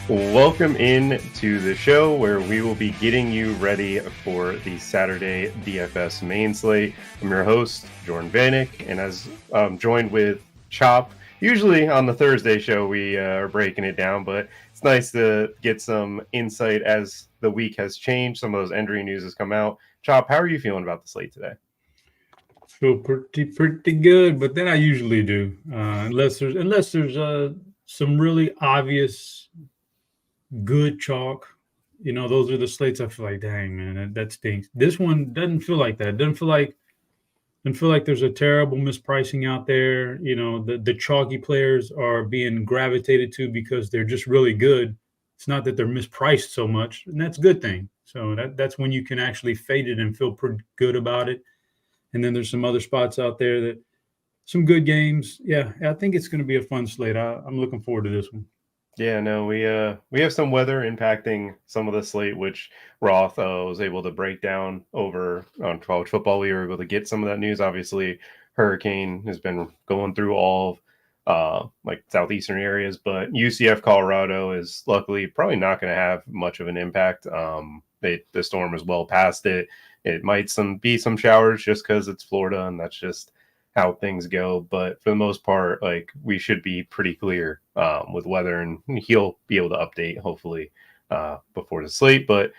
Welcome in to the show where we will be getting you ready for the Saturday DFS main slate. I'm your host, Jordan Vanek, and as I'm joined with Chop. Usually on the Thursday show, we are breaking it down, but it's nice to get some insight as the week has changed. Some of those injury news has come out. Chop, how are you feeling about the slate today? Feel pretty good, but then I usually do, unless there's some really obvious good chalk. Those are the slates I feel like, dang man, that stinks. This one doesn't feel like that. It doesn't feel like there's a terrible mispricing out there. The chalky players are being gravitated to because they're just really good. It's not that they're mispriced so much, and that's a good thing. So that's when you can actually fade it and feel pretty good about it. And then there's some other spots out there that some good games. Yeah, I think it's going to be a fun slate. I'm looking forward to this one. Yeah, no, we have some weather impacting some of the slate, which Roth was able to break down over on college football. We were able to get some of that news. Obviously, hurricane has been going through all of like southeastern areas, but UCF Colorado is luckily probably not going to have much of an impact. The storm is well past it. It might be some showers just because it's Florida, and that's just how things go. But for the most part, like, we should be pretty clear with weather, and he'll be able to update hopefully before the slate. But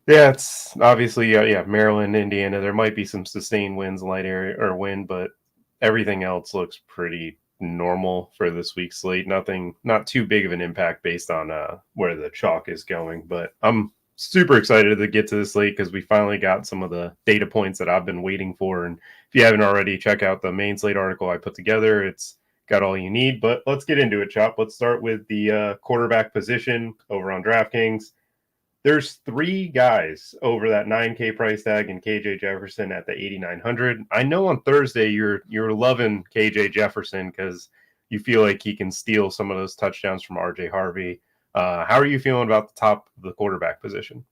yeah, it's obviously Maryland, Indiana. There might be some sustained winds, light area or wind, but everything else looks pretty normal for this week's slate. Not too big of an impact based on where the chalk is going. But I'm super excited to get to this slate because we finally got some of the data points that I've been waiting for. And if you haven't already, check out the main slate article I put together. It's got all you need. But let's get into it, Chop. Let's start with the quarterback position over on DraftKings. There's three guys over that 9K price tag in KJ Jefferson at the 8,900. I know on Thursday you're loving KJ Jefferson because you feel like he can steal some of those touchdowns from RJ Harvey. How are you feeling about the top of the quarterback position?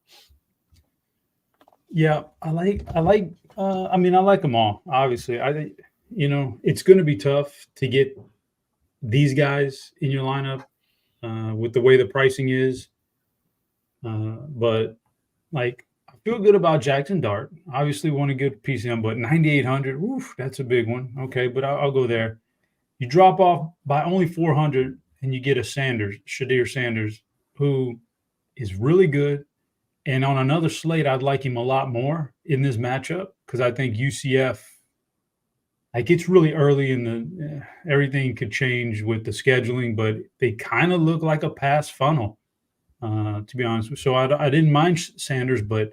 Yeah, I like them all. Obviously, I think it's going to be tough to get these guys in your lineup with the way the pricing is. But like, I feel good about Jackson Dart. Obviously, want a good PCM, but 9,800, oof, that's a big one. Okay, but I'll go there. You drop off by only 400, and you get a Shadir Sanders, who is really good. And on another slate, I'd like him a lot more in this matchup because I think UCF, like, it's really early in the everything could change with the scheduling, but they kind of look like a pass funnel, to be honest. So I didn't mind Sanders, but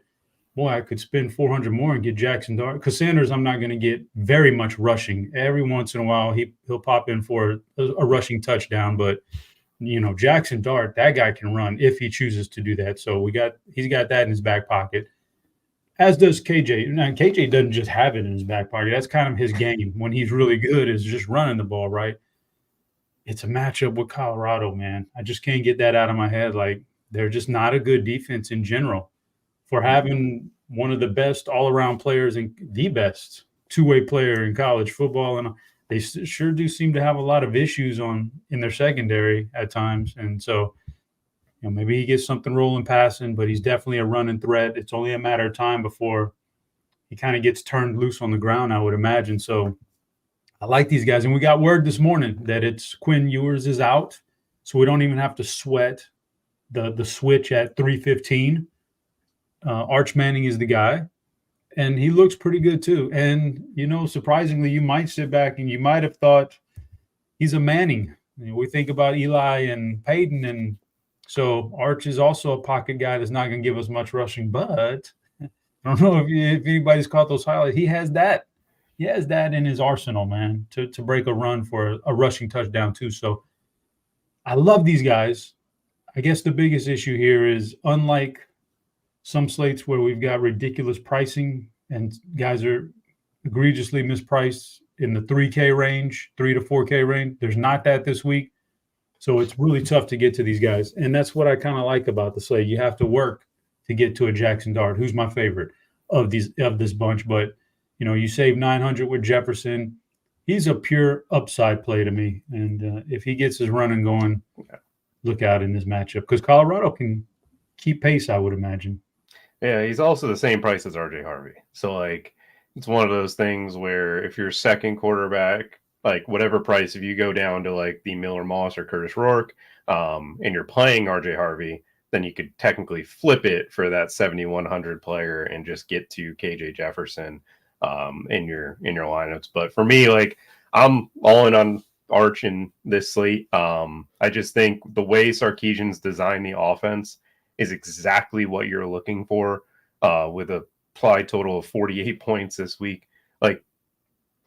boy, I could spend 400 more and get Jackson Dart because Sanders, I'm not going to get very much rushing. Every once in a while, he'll pop in for a rushing touchdown, but Jackson Dart, that guy can run if he chooses to do that. So he's got that in his back pocket, as does KJ. Now, KJ doesn't just have it in his back pocket. That's kind of his game when he's really good, is just running the ball, right? It's a matchup with Colorado, man. I just can't get that out of my head. Like, they're just not a good defense in general for having one of the best all-around players and the best two-way player in college football. And they sure do seem to have a lot of issues in their secondary at times. And so, maybe he gets something rolling passing, but he's definitely a running threat. It's only a matter of time before he kind of gets turned loose on the ground, I would imagine. So I like these guys. And we got word this morning that it's Quinn Ewers is out, so we don't even have to sweat the switch at 315. Arch Manning is the guy, and he looks pretty good too. And, surprisingly, you might sit back and you might have thought he's a Manning. We think about Eli and Peyton, and so Arch is also a pocket guy that's not going to give us much rushing. But I don't know if anybody's caught those highlights. He has that. He has that in his arsenal, man, to break a run for a rushing touchdown too. So I love these guys. I guess the biggest issue here is, unlike some slates where we've got ridiculous pricing and guys are egregiously mispriced in the 3K range, 3 to 4K range, there's not that this week. So it's really tough to get to these guys. And that's what I kind of like about the slate. You have to work to get to a Jackson Dart, who's my favorite of this bunch. But, you save 900 with Jefferson. He's a pure upside play to me. And if he gets his running going, look out in this matchup because Colorado can keep pace, I would imagine. Yeah, he's also the same price as RJ Harvey. So like it's one of those things where if you're second quarterback, like whatever price, if you go down to like the Miller Moss or Curtis Rourke, and you're playing RJ Harvey, then you could technically flip it for that 7,100 player and just get to KJ Jefferson in your lineups. But for me, like I'm all in on Arch in this slate. I just think the way Sarkisian's designed the offense is exactly what you're looking for with a applied total of 48 points this week. Like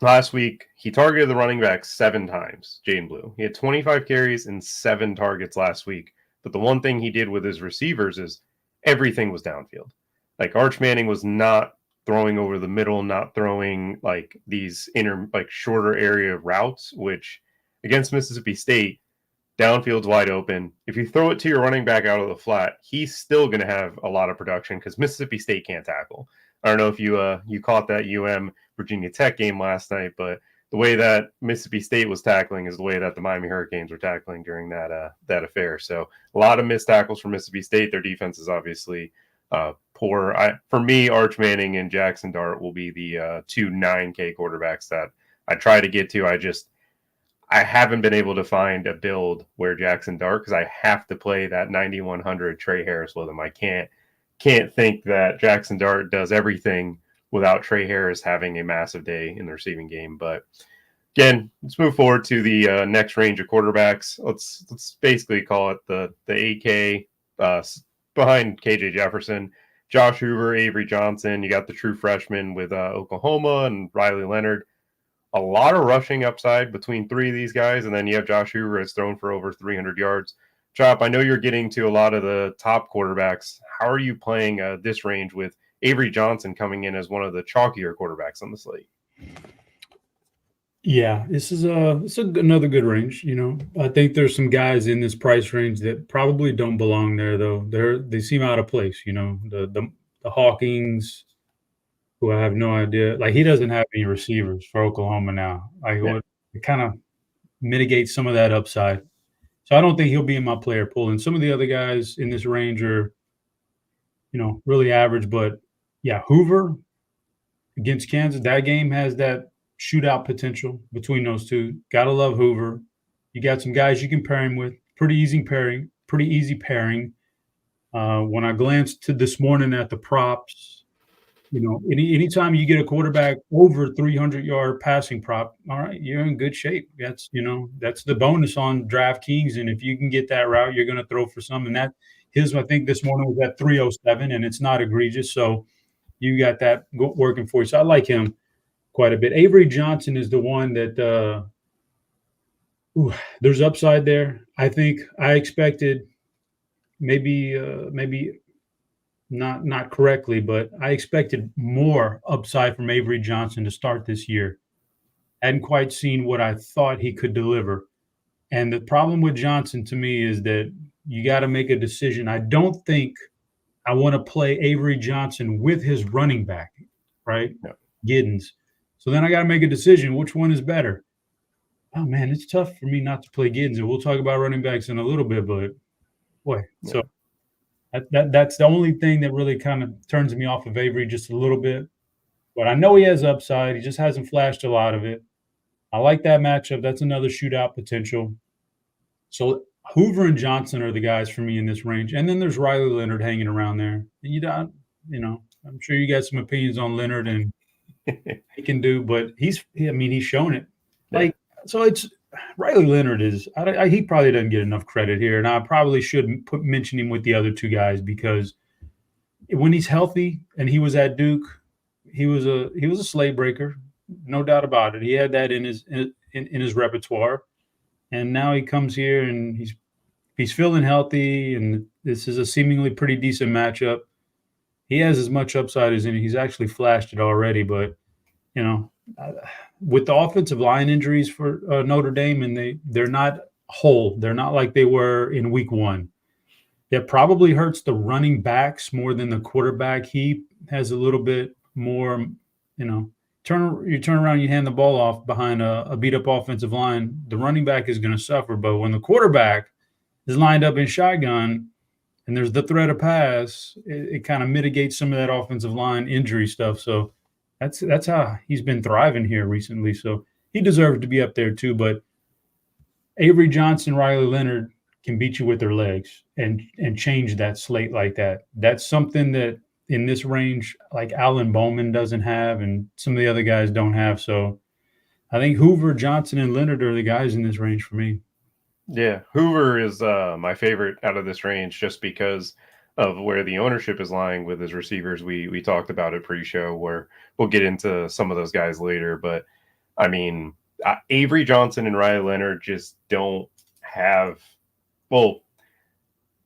last week, he targeted the running back 7 times, Jane Blue. He had 25 carries and 7 targets last week. But the one thing he did with his receivers is everything was downfield. Like Arch Manning was not throwing over the middle, not throwing like these shorter area routes, which against Mississippi State, downfield's wide open. If you throw it to your running back out of the flat, he's still going to have a lot of production because Mississippi State can't tackle. I don't know if you caught that Virginia Tech game last night, but the way that Mississippi State was tackling is the way that the Miami Hurricanes were tackling during that affair. So a lot of missed tackles from Mississippi State. Their defense is obviously poor. For me, Arch Manning and Jackson Dart will be the 2 9K quarterbacks that I try to get to. I haven't been able to find a build where Jackson Dart, because I have to play that 9,100 Trey Harris with him. I can't think that Jackson Dart does everything without Trey Harris having a massive day in the receiving game. But again, let's move forward to the next range of quarterbacks. Let's basically call it the 8K behind KJ Jefferson, Josh Hoover, Avery Johnson. You got the true freshman with Oklahoma and Riley Leonard. A lot of rushing upside between 3 of these guys, and then you have Josh Hoover has thrown for over 300 yards. Chop, I know you're getting to a lot of the top quarterbacks. How are you playing this range with Avery Johnson coming in as one of the chalkier quarterbacks on the slate? Yeah, this is another good range. I think there's some guys in this price range that probably don't belong there, though. They seem out of place. The Hawkins, who I have no idea. Like he doesn't have any receivers for Oklahoma now. It kind of mitigates some of that upside. So I don't think he'll be in my player pool. And some of the other guys in this range are, really average. But yeah, Hoover against Kansas, that game has that shootout potential between those two. Gotta love Hoover. You got some guys you can pair him with. Pretty easy pairing. When I glanced to this morning at the props, anytime you get a quarterback over 300-yard passing prop, all right, you're in good shape. That's the bonus on DraftKings, and if you can get that route, you're going to throw for some. And I think this morning was at 307, and it's not egregious. So you got that working for you. So I like him quite a bit. Avery Johnson is the one that there's upside there. I think I expected maybe not correctly, but I expected more upside from Avery Johnson to start this year. Hadn't quite seen what I thought he could deliver. And the problem with Johnson to me is that you got to make a decision. I don't think I want to play Avery Johnson with his running back, right? No. Giddens. So then I got to make a decision. Which one is better? Oh, man, it's tough for me not to play Giddens. And we'll talk about running backs in a little bit, but boy. Yeah. So that's the only thing that really kind of turns me off of Avery just a little bit. But I know he has upside. He just hasn't flashed a lot of it. I like that matchup. That's another shootout potential. So Hoover and Johnson are the guys for me in this range. And then there's Riley Leonard hanging around there. I'm sure you got some opinions on Leonard and he can do, but he's shown it. So it's Riley Leonard he probably doesn't get enough credit here. And I probably shouldn't mention him with the other 2 guys because when he's healthy and he was at Duke, he was a slate breaker, no doubt about it. He had that in his repertoire. And now he comes here and he's feeling healthy, and this is a seemingly pretty decent matchup. He has as much upside as any. He's actually flashed it already, but with the offensive line injuries for Notre Dame, and they're not whole. They're not like they were in week 1. That probably hurts the running backs more than the quarterback. He has a little bit more, you turn around, you hand the ball off behind a beat-up offensive line, the running back is going to suffer. But when the quarterback is lined up in shotgun and there's the threat of pass, it kind of mitigates some of that offensive line injury stuff. So that's how he's been thriving here recently. So he deserves to be up there too. But Avery Johnson, Riley Leonard can beat you with their legs and change that slate like that. That's something that in this range, like Alan Bowman doesn't have, and some of the other guys don't have. So I think Hoover, Johnson, and Leonard are the guys in this range for me. Yeah, Hoover is my favorite out of this range just because of where the ownership is lying with his receivers. We talked about it pre-show, where we'll get into some of those guys later. But I mean, Avery Johnson and Riley Leonard just don't have. Well,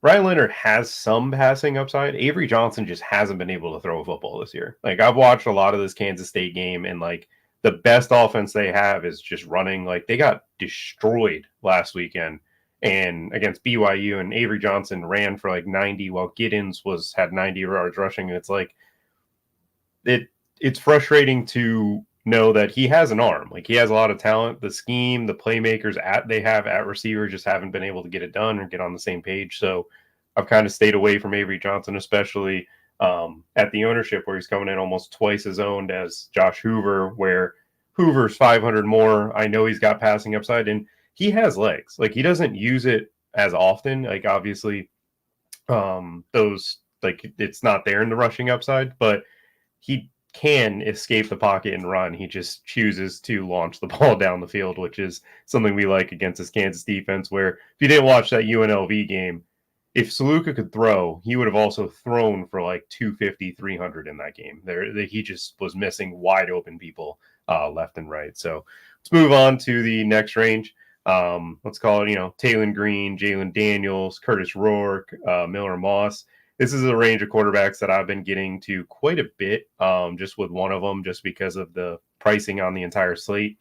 Riley Leonard has some passing upside. Avery Johnson just hasn't been able to throw a football this year. Like, I've watched a lot of this Kansas State game, and like the best offense they have is just running. Like, they got destroyed last weekend and against BYU, and Avery Johnson ran for like 90 while Giddens had 90 yards rushing. And it's like it's frustrating to know that he has an arm. Like, he has a lot of talent. The scheme, the playmakers they have at receiver just haven't been able to get it done or get on the same page. So I've kind of stayed away from Avery Johnson, especially at the ownership where he's coming in almost twice as owned as Josh Hoover, where Hoover's 500 more. I know he's got passing upside and he has legs. Like, he doesn't use it as often. Like, obviously, it's not there in the rushing upside, but he can escape the pocket and run. He just chooses to launch the ball down the field, which is something we like against this Kansas defense, where if you didn't watch that UNLV game, if Saluka could throw, he would have also thrown for like 250, 300 in that game. He just was missing wide open people left and right. So let's move on to the next range. Let's call it, Taylon Green, Jalen Daniels, Curtis Rourke, Miller Moss. This is a range of quarterbacks that I've been getting to quite a bit, just with one of them, just because of the pricing on the entire slate.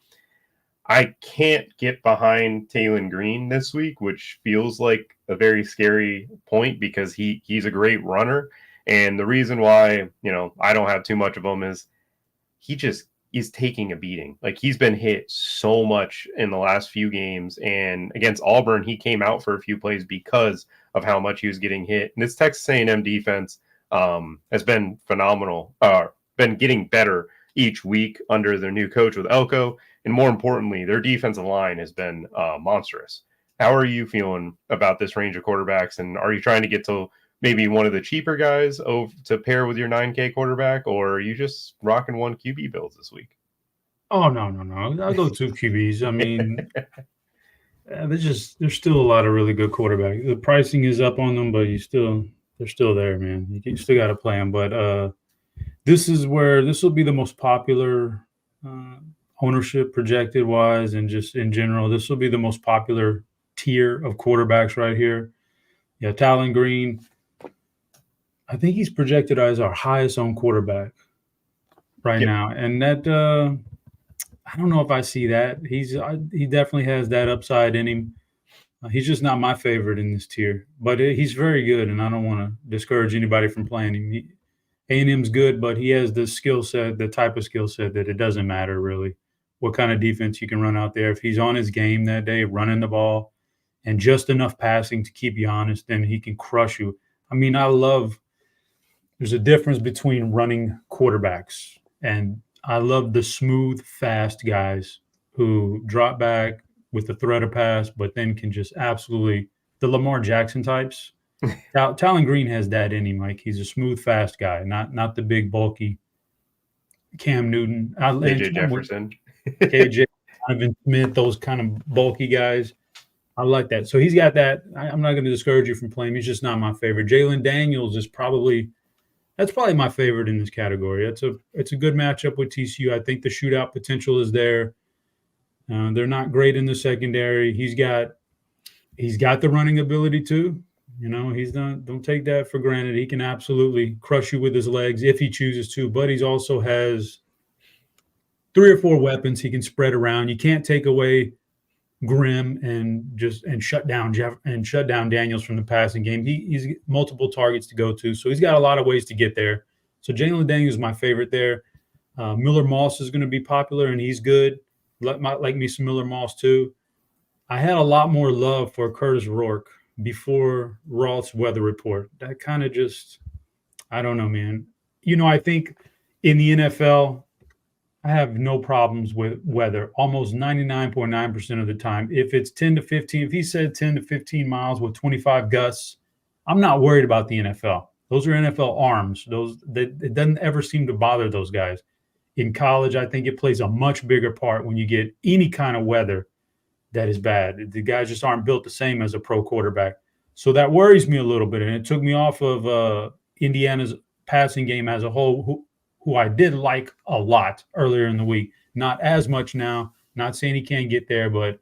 I can't get behind Taylon Green this week, which feels like a very scary point because he's a great runner. And the reason why, I don't have too much of him is he just is taking a beating. Like, he's been hit so much in the last few games. And against Auburn, he came out for a few plays because of how much he was getting hit. And this Texas A&M defense has been phenomenal, been getting better each week under their new coach with Elko. And more importantly, their defensive line has been monstrous. How are you feeling about this range of quarterbacks? And are you trying to get to maybe one of the cheaper guys to pair with your 9K quarterback, or are you just rocking one QB builds this week? Oh, no. I'll go 2 QBs. I mean, there's still a lot of really good quarterbacks. The pricing is up on them, but they're still there, man. You still got to play them. But this will be the most popular ownership projected wise, and just in general, this will be the most popular tier of quarterbacks right here. Yeah, Taylon Green, I think he's projected as our highest owned quarterback right now. And that, I don't know if I see that. He definitely has that upside in him. He's just not my favorite in this tier, but he's very good, and I don't want to discourage anybody from playing him. A&M's good, but he has the skill set, the type of skill set that it doesn't matter really what kind of defense you can run out there. If he's on his game that day, running the ball and just enough passing to keep you honest, then he can crush you. I mean, there's a difference between running quarterbacks, and I love the smooth, fast guys who drop back with the threat of pass, but then can just absolutely – the Lamar Jackson types. Taylon Green has that in him. Like, he's a smooth, fast guy, not the big, bulky Cam Newton. KJ Jefferson. KJ, Donovan Smith, those kind of bulky guys. I like that. So he's got that. I'm not going to discourage you from playing. He's just not my favorite. Jalen Daniels is probably my favorite in this category. It's a good matchup with TCU. I think the shootout potential is there. They're not great in the secondary. He's got the running ability too. Don't take that for granted. He can absolutely crush you with his legs if he chooses to, but he's also has 3 or 4 weapons he can spread around. You can't take away Grimm and shut down Daniels from the passing game. He's multiple targets to go to, so he's got a lot of ways to get there. So Jalen Daniels is my favorite there. Miller Moss is going to be popular, and he's good. Like me some Miller Moss too. I had a lot more love for Curtis Rourke before Roth's weather report. That kind of just, I don't know, man. I think in the NFL, I have no problems with weather almost 99.9% of the time. If it's 10 to 15, if he said 10 to 15 miles with 25 gusts, I'm not worried about the NFL. Those are NFL arms. It doesn't ever seem to bother those guys. In college, I think it plays a much bigger part when you get any kind of weather that is bad. The guys just aren't built the same as a pro quarterback. So that worries me a little bit. And it took me off of Indiana's passing game as a whole, who I did like a lot earlier in the week. Not as much now. Not saying he can't get there, but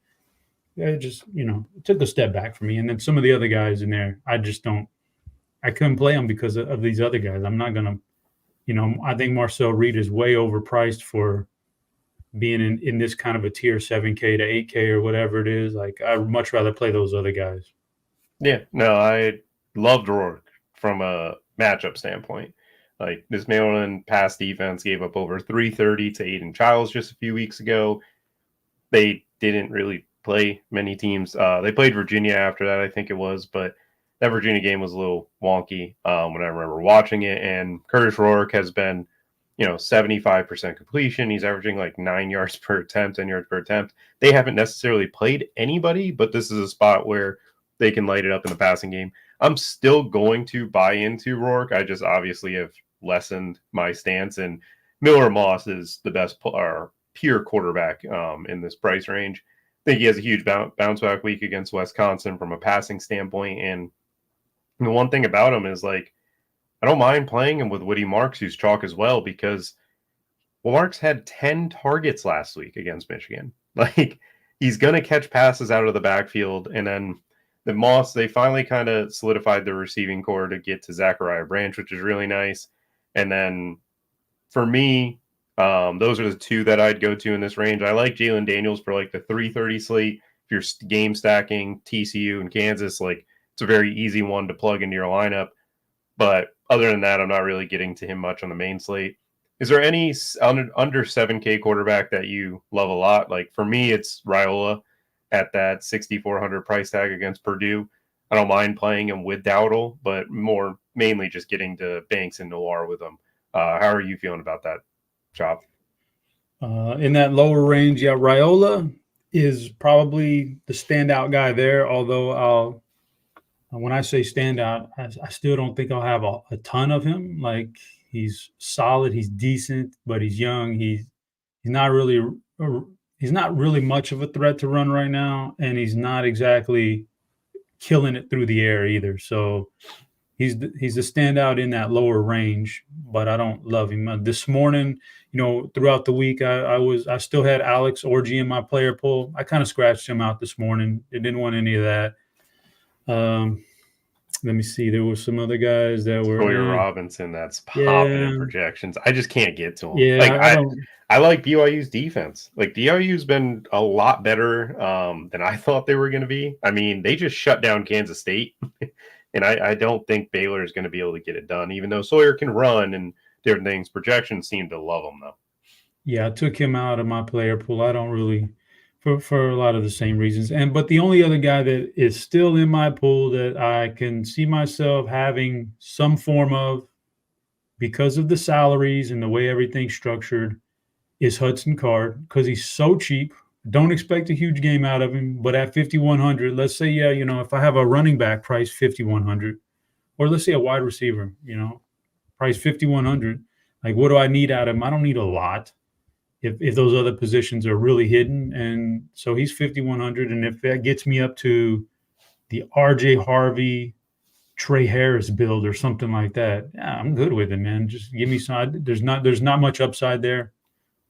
it just, it took a step back for me. And then some of the other guys in there, I couldn't play them because of these other guys. I'm not going to, I think Marcel Reed is way overpriced for being in this kind of a tier 7K to 8K or whatever it is. Like, I'd much rather play those other guys. Yeah, no, I loved Rourke from a matchup standpoint. Like, this Maryland pass defense gave up over 330 to Aiden Childs just a few weeks ago. They didn't really play many teams. They played Virginia after that, I think it was, but that Virginia game was a little wonky when I remember watching it. And Curtis Rourke has been, 75% completion. He's averaging like 9 yards per attempt, 10 yards per attempt. They haven't necessarily played anybody, but this is a spot where they can light it up in the passing game. I'm still going to buy into Rourke. I just obviously have lessened my stance, and Miller Moss is the best pure quarterback in this price range. I think he has a huge bounce back week against Wisconsin from a passing standpoint. And the one thing about him is, like, I don't mind playing him with Woody Marks, who's chalk as well, because Marks had 10 targets last week against Michigan. Like, he's going to catch passes out of the backfield. And then the Moss, they finally kind of solidified the receiving core to get to Zachariah Branch, which is really nice. And then for me, those are the two that I'd go to in this range. I like Jalen Daniels for like the 330 slate. If you're game stacking TCU and Kansas, like, it's a very easy one to plug into your lineup. But other than that, I'm not really getting to him much on the main slate. Is there any under 7K quarterback that you love a lot? Like, for me, it's Raiola at that 6,400 price tag against Purdue. I don't mind playing him with Dowdle, but mainly just getting to Banks and Noir with him. How are you feeling about that, Chop? In that lower range, yeah, Raiola is probably the standout guy there, although when I say standout, I still don't think I'll have a ton of him. Like, he's solid, he's decent, but he's young. He's not really much of a threat to run right now, and he's not exactly killing it through the air either. So he's a standout in that lower range, but I don't love him. This morning, throughout the week, I still had Alex Orgy in my player pool. I kind of scratched him out this morning. I didn't want any of that. Let me see. There were some other guys that were Sawyer Robinson that's popping in projections. I just can't get to him. Yeah, like, I like BYU's defense. Like, BYU's been a lot better than I thought they were going to be. I mean, they just shut down Kansas State, and I don't think Baylor is going to be able to get it done, even though Sawyer can run and different things. Projections seem to love him, though. Yeah, I took him out of my player pool. I don't really, for a lot of the same reasons. But the only other guy that is still in my pool that I can see myself having some form of, because of the salaries and the way everything's structured, is Hudson Card, because he's so cheap. Don't expect a huge game out of him, but at 5,100, let's say, if I have a running back price 5,100, or let's say a wide receiver, price 5,100, like, what do I need out of him? I don't need a lot if those other positions are really hidden. And so he's 5,100. And if that gets me up to the RJ Harvey, Trey Harris build or something like that, yeah, I'm good with it, man. Just give me some. There's not much upside there,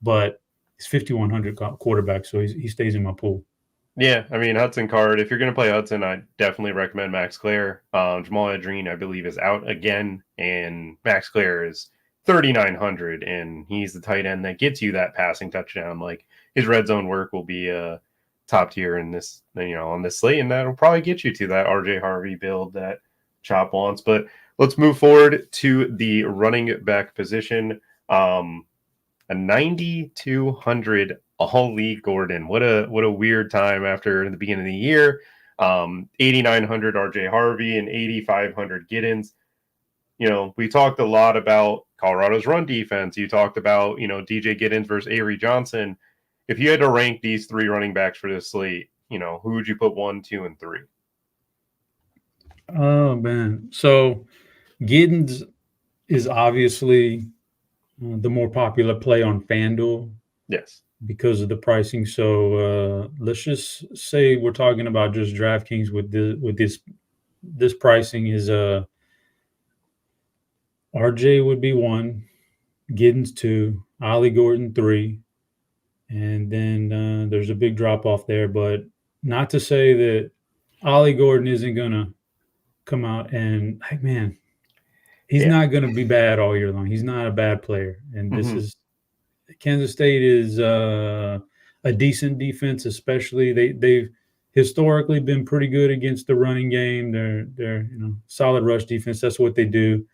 but he's 5,100 quarterback, so he stays in my pool. Yeah, I mean, Hudson Card, if you're going to play Hudson, I definitely recommend Max Clare. Jamal Adrien, I believe, is out again, and Max Clare is 3,900, and he's the tight end that gets you that passing touchdown. Like, his red zone work will be top tier in this, on this slate, and that'll probably get you to that RJ Harvey build that Chop wants. But let's move forward to the running back position. A 9,200 Ollie Gordon. What a weird time after the beginning of the year. 8,900 RJ Harvey and 8,500 Giddens. We talked a lot about Colorado's run defense. You talked about, DJ Giddens versus Avery Johnson. If you had to rank these three running backs for this slate, who would you put 1, 2, and 3? Oh, man. So Giddens is obviously the more popular play on FanDuel. Yes. Because of the pricing. So let's just say we're talking about just DraftKings with this pricing is RJ would be 1, Giddens 2, Ollie Gordon 3, and then there's a big drop off there. But not to say that Ollie Gordon isn't gonna come out and man, he's not gonna be bad all year long. He's not a bad player, and this is Kansas State is a decent defense, especially they've historically been pretty good against the running game. They're solid rush defense. That's what they do.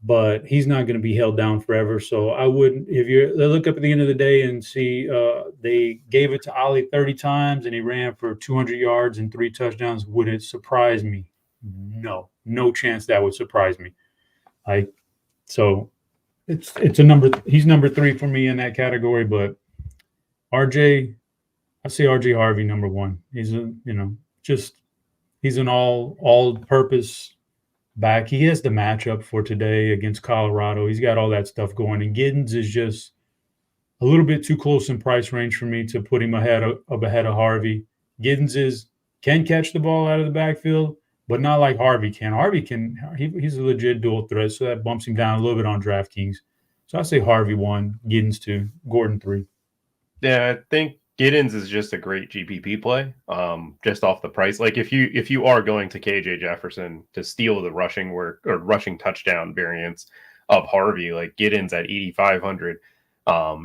But he's not going to be held down forever. So I wouldn't, if you look up at the end of the day and see they gave it to Ollie 30 times and he ran for 200 yards and 3 touchdowns, would it surprise me? No chance that would surprise me. So it's a number. He's number 3 for me in that category. But RJ, I say RJ Harvey number 1. He's he's an all-purpose back. He has the matchup for today against Colorado. He's got all that stuff going. And Giddens is just a little bit too close in price range for me to put him ahead of Harvey. Giddens can catch the ball out of the backfield, but not like Harvey can. Harvey he's a legit dual threat, so that bumps him down a little bit on DraftKings. So I say Harvey 1, Giddens 2, Gordon 3. Yeah, I think Giddens is just a great GPP play, just off the price. Like if you are going to KJ Jefferson to steal the rushing work or rushing touchdown variance of Harvey, like Giddens at 8,500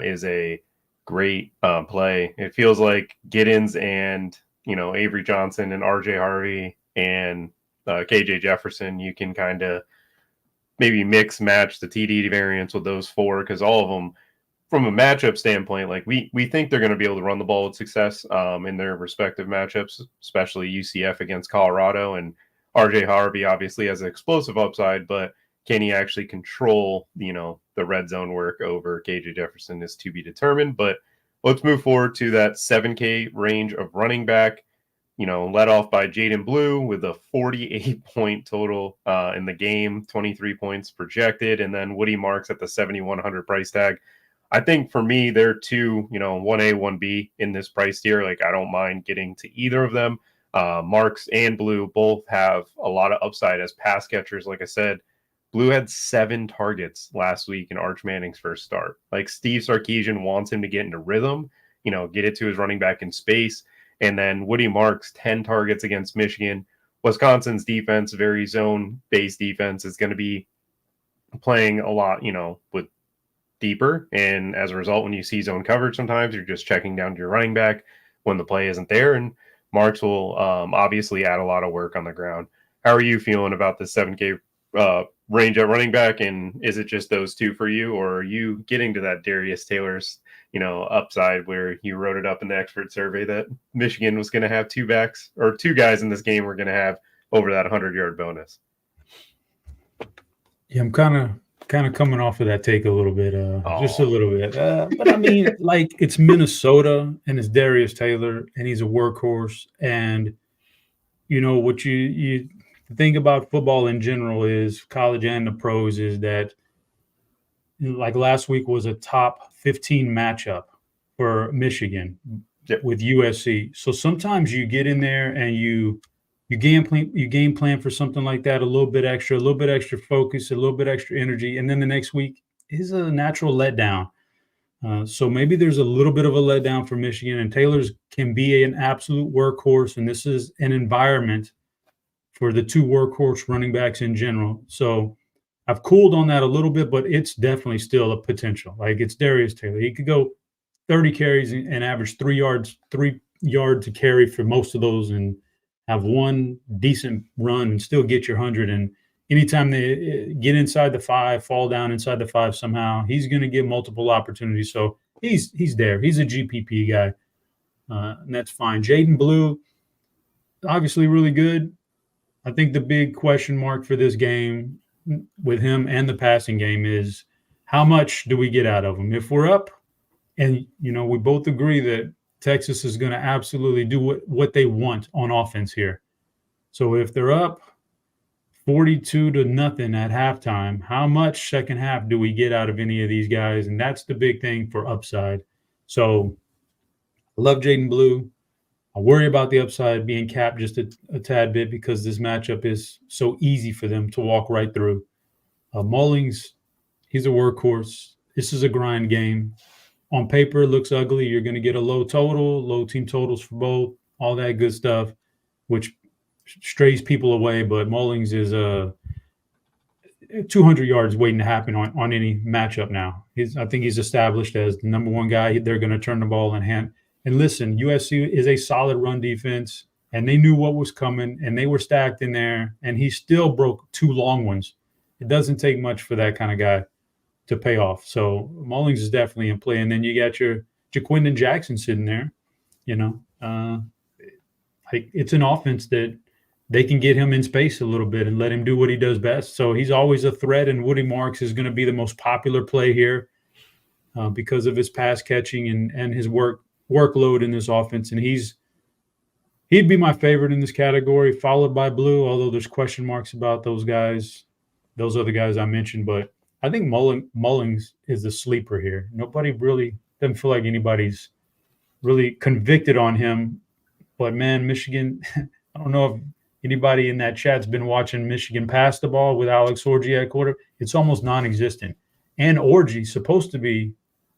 is a great play. It feels like Giddens and Avery Johnson and RJ Harvey and KJ Jefferson, you can kind of maybe mix match the TD variance with those 4 because all of them, from a matchup standpoint, like we think they're going to be able to run the ball with success in their respective matchups, especially UCF against Colorado. And RJ Harvey obviously has an explosive upside, but can he actually control, the red zone work over KJ Jefferson is to be determined. But let's move forward to that 7K range of running back, led off by Jaden Blue with a 48-point total in the game, 23 points projected. And then Woody Marks at the 7,100 price tag. I think for me, they're 2, 1A, 1B in this price tier. Like I don't mind getting to either of them. Marks and Blue both have a lot of upside as pass catchers. Like I said, Blue had 7 targets last week in Arch Manning's first start. Like Steve Sarkisian wants him to get into rhythm, get it to his running back in space. And then Woody Marks, 10 targets against Michigan. Wisconsin's defense, very zone-based defense, is going to be playing a lot, with deeper. And as a result, when you see zone coverage, sometimes you're just checking down to your running back when the play isn't there. And Marks will obviously add a lot of work on the ground. How are you feeling about the 7K range at running back? And is it just those 2 for you, or are you getting to that Darius Taylor's, upside where you wrote it up in the expert survey that Michigan was going to have 2 backs or 2 guys in this game were going to have over that 100-yard bonus? Yeah, I'm kind of coming off of that take a little bit, just a little bit. But I mean, like it's Minnesota and it's Darius Taylor and he's a workhorse. And what you think about football in general is college and the pros is that like last week was a top 15 matchup for Michigan with USC. So sometimes you get in there and you game plan for something like that, a little bit extra focus, a little bit extra energy, and then the next week is a natural letdown. So maybe there's a little bit of a letdown for Michigan, and Taylor's can be an absolute workhorse, and this is an environment for the 2 workhorse running backs in general. So I've cooled on that a little bit, but it's definitely still a potential. Like it's Darius Taylor. He could go 30 carries and average 3 yards to carry for most of those and have 1 decent run and still get your 100. And anytime they get inside the 5, fall down inside the 5 somehow, he's going to get multiple opportunities. So he's there. He's a GPP guy, and that's fine. Jaden Blue, obviously really good. I think the big question mark for this game with him and the passing game is how much do we get out of him? If we're up, and we both agree that Texas is going to absolutely do what they want on offense here. So if they're up 42 to nothing at halftime, how much second half do we get out of any of these guys? And that's the big thing for upside. So I love Jaden Blue. I worry about the upside being capped just a tad bit because this matchup is so easy for them to walk right through. Mullings, he's a workhorse. This is a grind game. On paper, it looks ugly. You're going to get a low total, low team totals for both, all that good stuff, which strays people away. But Mullings is 200 yards waiting to happen on any matchup now. I think he's established as the number one guy. They're going to turn the ball in hand. And listen, USC is a solid run defense, and they knew what was coming, and they were stacked in there, and he still broke 2 long ones. It doesn't take much for that kind of guy to pay off. So Mullings is definitely in play. And then you got your Jaquindon Jackson sitting there. It's an offense that they can get him in space a little bit and let him do what he does best. So he's always a threat, and Woody Marks is going to be the most popular play here because of his pass catching and his workload in this offense. And he'd be my favorite in this category, followed by Blue, although there's question marks about those other guys I mentioned. But I think Mullings is the sleeper here. Nobody really doesn't feel like anybody's really convicted on him. But, man, Michigan, I don't know if anybody in that chat's been watching Michigan pass the ball with Alex Orji at quarter. It's almost non-existent. And Orji, supposed to be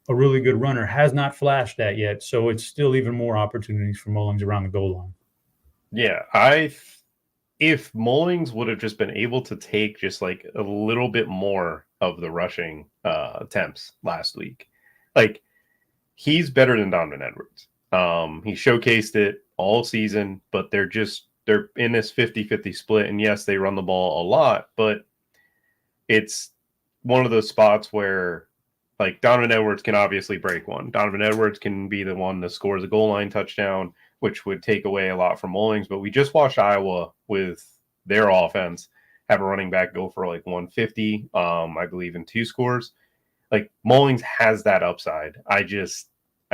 a really good runner, has not flashed that yet. So it's still even more opportunities for Mullings around the goal line. Yeah, if Mullings would have just been able to take just like a little bit more of the rushing attempts last week, like he's better than Donovan Edwards. He showcased it all season, but they're in this 50-50 split. And yes, they run the ball a lot, but it's one of those spots where like Donovan Edwards can obviously break one. Donovan Edwards can be the one that scores a goal line touchdown, which would take away a lot from Mullings. But we just watched Iowa with their offense have a running back go for like 150, I believe, in 2 scores. Like Mullings has that upside. I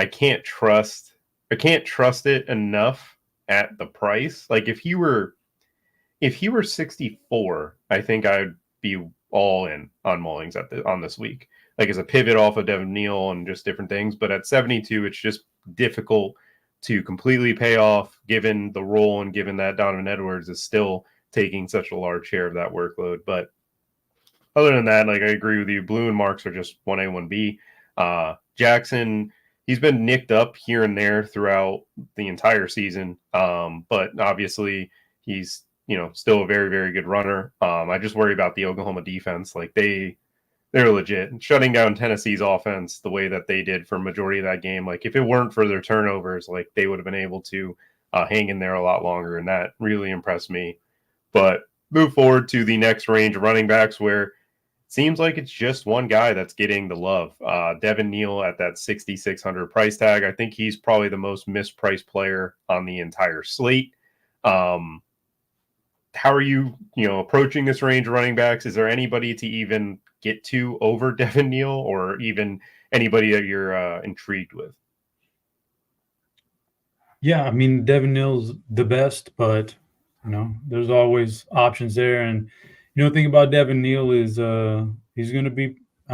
can't trust it enough at the price. Like if he were 64, I think I'd be all in on Mullings on this week. Like as a pivot off of Devin Neal and just different things. But at 72, it's just difficult to completely pay off given the role and given that Donovan Edwards is still taking such a large share of that workload. But other than that, like I agree with you, Blue and Marks are just 1A, 1B. Jackson, he's been nicked up here and there throughout the entire season. But obviously he's, still a very, very good runner. I just worry about the Oklahoma defense. Like they're legit shutting down Tennessee's offense the way that they did for a majority of that game. Like if it weren't for their turnovers, like they would have been able to hang in there a lot longer. And that really impressed me. But move forward to the next range of running backs where it seems like it's just one guy that's getting the love. Devin Neal at that 6,600 price tag. I think he's probably the most mispriced player on the entire slate. How are you, approaching this range of running backs? Is there anybody to even get to over Devin Neal or even anybody that you're intrigued with? Yeah, I mean, Devin Neal's the best, but, there's always options there. And, the thing about Devin Neal is he's going to be –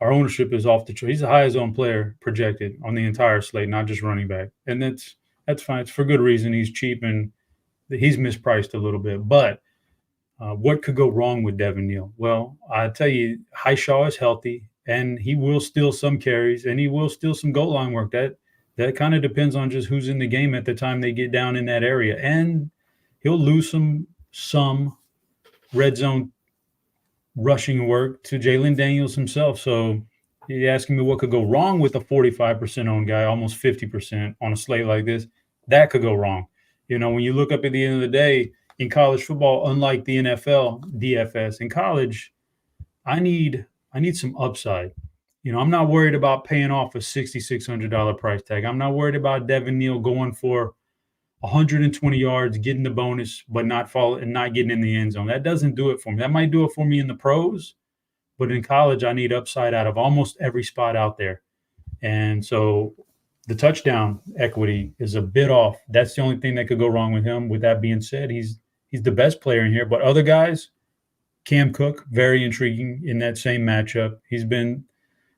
our ownership is off the chart. He's the highest owned player projected on the entire slate, not just running back. And that's fine. It's for good reason. He's cheap and he's mispriced a little bit. But what could go wrong with Devin Neal? Well, I tell you, Highshaw is healthy, and he will steal some carries, and he will steal some goal line work. That kind of depends on just who's in the game at the time they get down in that area. And he'll lose some red zone rushing work to Jalen Daniels himself. So you're asking me what could go wrong with a 45% owned guy, almost 50% on a slate like this. That could go wrong. When you look up at the end of the day, in college football, unlike the NFL, DFS, in college, I need some upside. I'm not worried about paying off a $6,600 price tag. I'm not worried about Devin Neal going for 120 yards, getting the bonus, but not getting in the end zone. That doesn't do it for me. That might do it for me in the pros, but in college, I need upside out of almost every spot out there. And so the touchdown equity is a bit off. That's the only thing that could go wrong with him. With that being said, he's the best player in here. But other guys, Cam Cook, very intriguing in that same matchup. He's been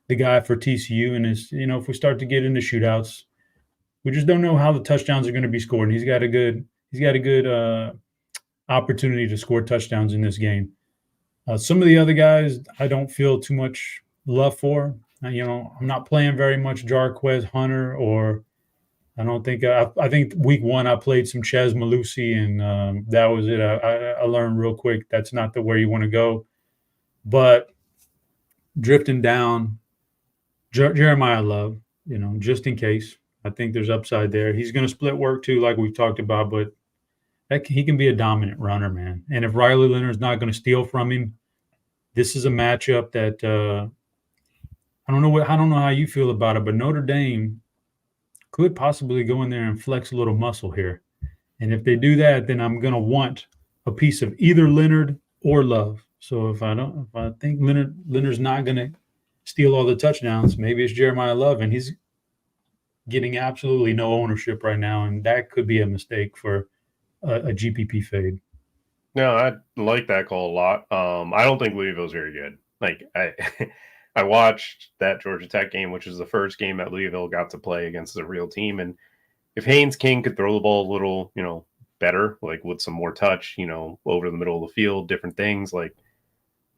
the guy for TCU, and if we start to get into shootouts, we just don't know how the touchdowns are going to be scored. And he's got a good opportunity to score touchdowns in this game. Some of the other guys, I don't feel too much love for. I'm not playing very much Jarquez Hunter, or I don't think I think week one I played some Chez Malusi, and that was it. I learned real quick that's not the way you want to go. But drifting down, Jeremiah Love, just in case. I think there's upside there. He's going to split work too, like we've talked about, but he can be a dominant runner, man. And if Riley Leonard's not going to steal from him, this is a matchup that I don't know how you feel about it, but Notre Dame could possibly go in there and flex a little muscle here. And if they do that, then I'm going to want a piece of either Leonard or Love. So if I think Leonard's not going to steal all the touchdowns, maybe it's Jeremiah Love, and he's getting absolutely no ownership right now, and that could be a mistake for a GPP fade. No, I like that call a lot. I don't think Louisville's very good. Like I watched that Georgia Tech game, which is the first game that Louisville got to play against a real team. And if Haynes King could throw the ball a little, better, like with some more touch, over the middle of the field, different things, like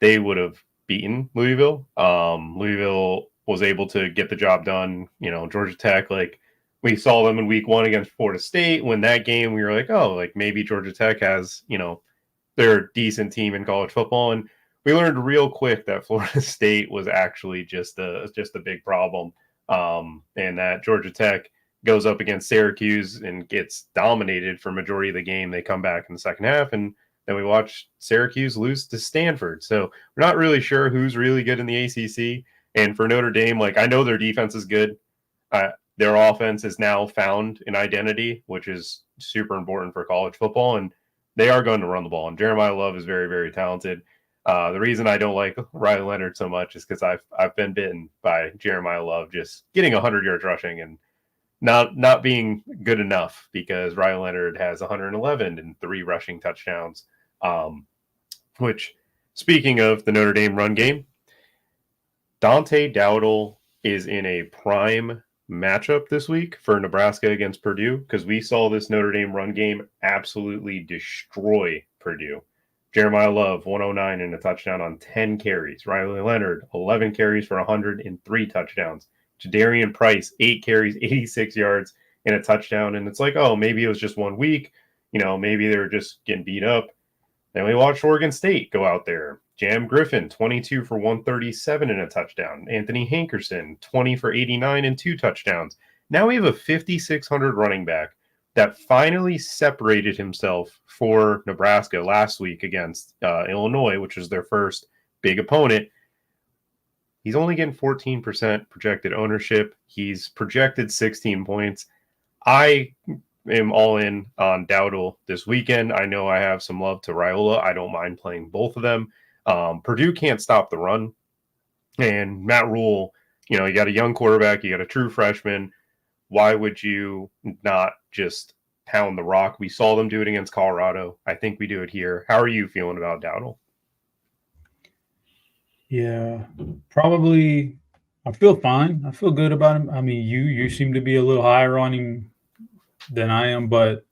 they would have beaten Louisville. Louisville was able to get the job done. Georgia Tech, like we saw them in week one against Florida State. When that game, we were like, oh, like maybe Georgia Tech has, they're a decent team in college football. And we learned real quick that Florida State was actually just a big problem. And that Georgia Tech goes up against Syracuse and gets dominated for majority of the game. They come back in the second half, and then we watch Syracuse lose to Stanford. So we're not really sure who's really good in the ACC. And for Notre Dame, like I know their defense is good. Their offense has now found an identity, which is super important for college football. And they are going to run the ball. And Jeremiah Love is very, very talented. The reason I don't like Riley Leonard so much is because I've been bitten by Jeremiah Love just getting 100 yards rushing and not being good enough, because Riley Leonard has 111 and 3 rushing touchdowns. Which, speaking of the Notre Dame run game, Dante Dowdle is in a prime matchup this week for Nebraska against Purdue, because we saw this Notre Dame run game absolutely destroy Purdue. Jeremiah Love, 109 and a touchdown on 10 carries. Riley Leonard, 11 carries for 103 touchdowns. Jadarian Price, 8 carries, 86 yards, and a touchdown. And it's like, oh, maybe it was just 1 week. Maybe they were just getting beat up. Then we watched Oregon State go out there. Jam Griffin, 22 for 137 and a touchdown. Anthony Hankerson, 20 for 89 and 2 touchdowns. Now we have a 5,600 running back that finally separated himself for Nebraska last week against Illinois, which is their first big opponent. He's only getting 14% projected ownership. He's projected 16 points. I am all in on Dowdle this weekend. I know I have some love to Raiola. I don't mind playing both of them. Purdue can't stop the run. And Matt Rule, you got a young quarterback, you got a true freshman. Why would you not just pound the rock? We saw them do it against Colorado. I think we do it here. How are you feeling about Dowdle? Yeah, probably. I feel fine. I feel good about him. I mean, you seem to be a little higher on him than I am, but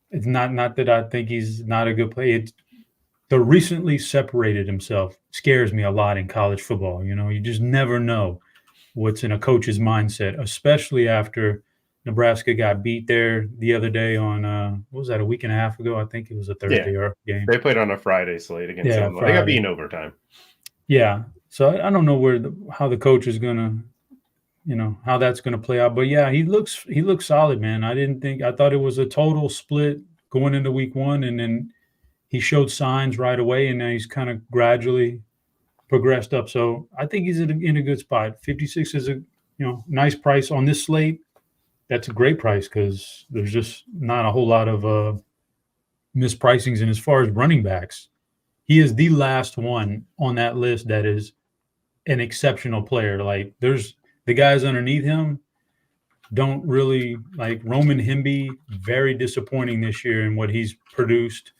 it's not that I think he's not a good player. It's the recently separated himself scares me a lot in college football. You just never know what's in a coach's mindset, especially after Nebraska got beat there the other day on what was that, a week and a half ago? I think it was a Thursday game. They played on a Friday slate against Illinois. They got beaten overtime. Yeah. So I don't know how the coach is gonna, how that's gonna play out. But yeah, he looks solid, man. I thought it was a total split going into week one, and then he showed signs right away, and now he's kind of gradually progressed up. So I think he's in a good spot. 56 is a nice price on this slate. that's a great price because there's just not a whole lot of mispricings. And as far as running backs, he is the last one on that list that is an exceptional player. Like there's the guys underneath him don't really like Roman Himby, very disappointing this year in what he's produced.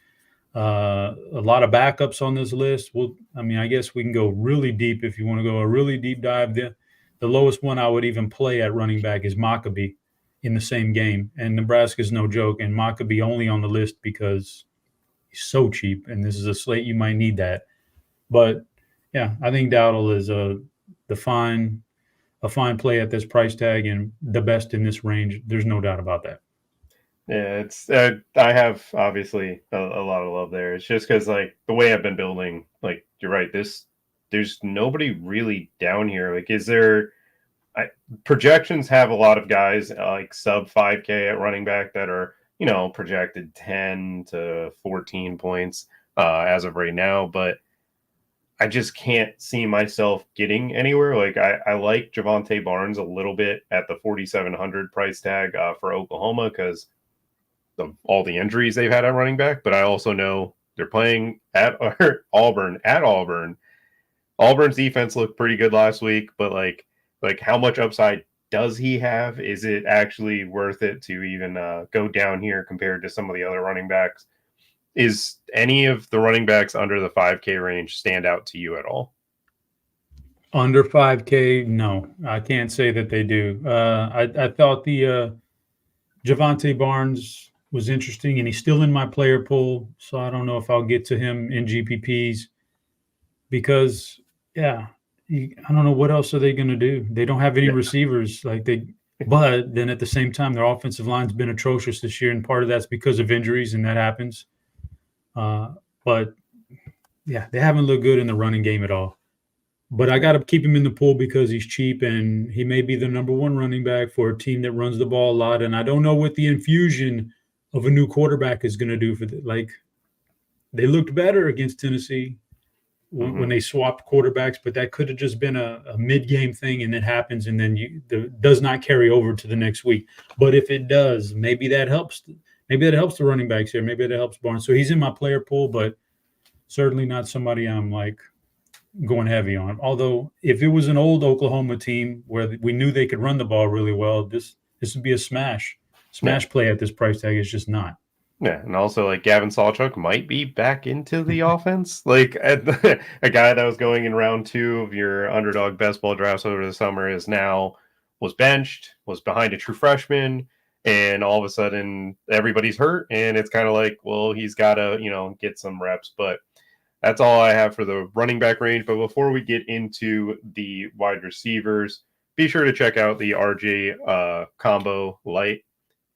A lot of backups on this list. Well, I mean, I guess we can go really deep if you want to go a really deep dive. The lowest one I would even play at running back is Maccabee in the same game. And Nebraska's no joke. And Maccabee only on the list because he's so cheap. And this is a slate you might need that. But yeah, I think Dowdle is a fine play at this price tag and the best in this range. There's no doubt about that. Yeah, it's I have obviously a lot of love there. It's just because like the way I've been building, like you're right. There's nobody really down here. Like, is there? Projections have a lot of guys like sub 5K at running back that are projected 10 to 14 points as of right now, but I just can't see myself getting anywhere. Like I like Javonte Barnes a little bit at the 4,700 price tag for Oklahoma because of all the injuries they've had at running back. But I also know they're playing at Auburn. At Auburn, Auburn's defense looked pretty good last week. But like how much upside does he have? Is it actually worth it to even go down here compared to some of the other running backs? Is any of the running backs under the 5K range stand out to you at all? Under 5K, no, I can't say that they do. I thought the Javonte Barnes was interesting, and he's still in my player pool, so I don't know if I'll get to him in GPPs because, yeah, I don't know what else are they going to do. They don't have any receivers but then at the same time, their offensive line's been atrocious this year, and part of that's because of injuries, and that happens. But yeah, they haven't looked good in the running game at all. But I got to keep him in the pool because he's cheap and he may be the number one running back for a team that runs the ball a lot. And I don't know what the infusion of a new quarterback is going to do for they looked better against Tennessee when they swapped quarterbacks, but that could have just been a mid-game thing, and it happens, and then does not carry over to the next week. But if it does, maybe that helps. Maybe that helps the running backs here. Maybe that helps Barnes. So he's in my player pool, but certainly not somebody I'm like going heavy on. Although if it was an old Oklahoma team where we knew they could run the ball really well, this would be a smash play at this price tag. It's just not. Yeah, and also like Gavin Sawchuk might be back into the offense. Like a guy that was going in round 2 of your underdog best ball drafts over the summer was benched, was behind a true freshman, and all of a sudden everybody's hurt, and it's kind of like, well, he's got to get some reps. But that's all I have for the running back range. But before we get into the wide receivers, be sure to check out the RJ Combo Light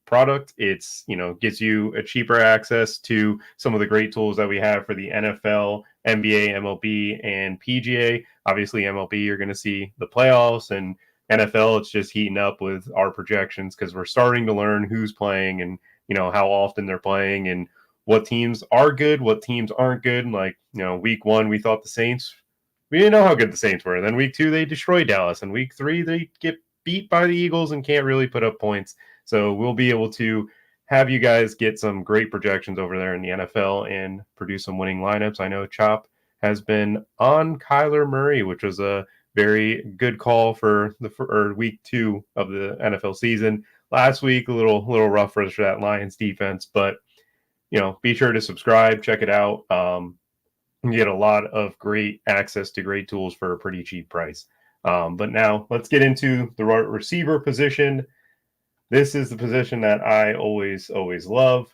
product. It's gives you a cheaper access to some of the great tools that we have for the NFL, NBA, MLB, and PGA. Obviously, MLB, you're going to see the playoffs, and NFL, it's just heating up with our projections because we're starting to learn who's playing and how often they're playing and what teams are good, what teams aren't good. And like week 1, we thought the Saints. We didn't know how good the Saints were. Then week 2, they destroyed Dallas, and week 3, they get beat by the Eagles and can't really put up points. So we'll be able to have you guys get some great projections over there in the NFL and produce some winning lineups. I know Chop has been on Kyler Murray, which was a very good call for week 2 of the NFL season. Last week, a little rough for that Lions defense, but be sure to subscribe, check it out. You get a lot of great access to great tools for a pretty cheap price. But now let's get into the receiver position. This is the position that I always I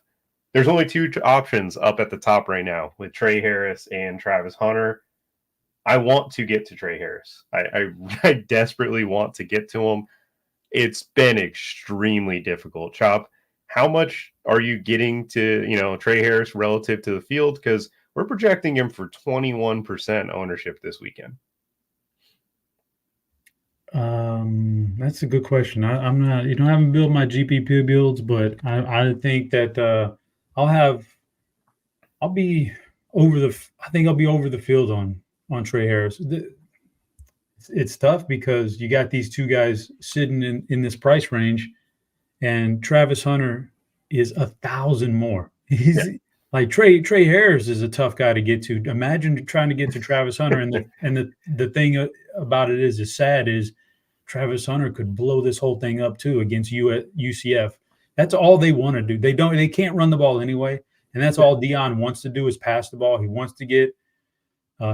There's only 2 options up at the top right now with Trey Harris and Travis Hunter. I want to get to Trey Harris. I desperately want to get to him. It's been extremely difficult. Chop, how much are you getting to, Trey Harris relative to the field? Because we're projecting him for 21% ownership this weekend. That's a good question. I'm not, I haven't built my GPP builds, but I think that I'll be over the field on Trey Harris. It's tough because you got these 2 guys sitting in this price range, and Travis Hunter is 1,000 more. Yeah. He's like Trey Harris is a tough guy to get to. Imagine trying to get to Travis Hunter, and the thing about it is sad is Travis Hunter could blow this whole thing up too against UCF. That's all they want to do. They can't run the ball anyway, and that's all Dion wants to do is pass the ball. He wants to get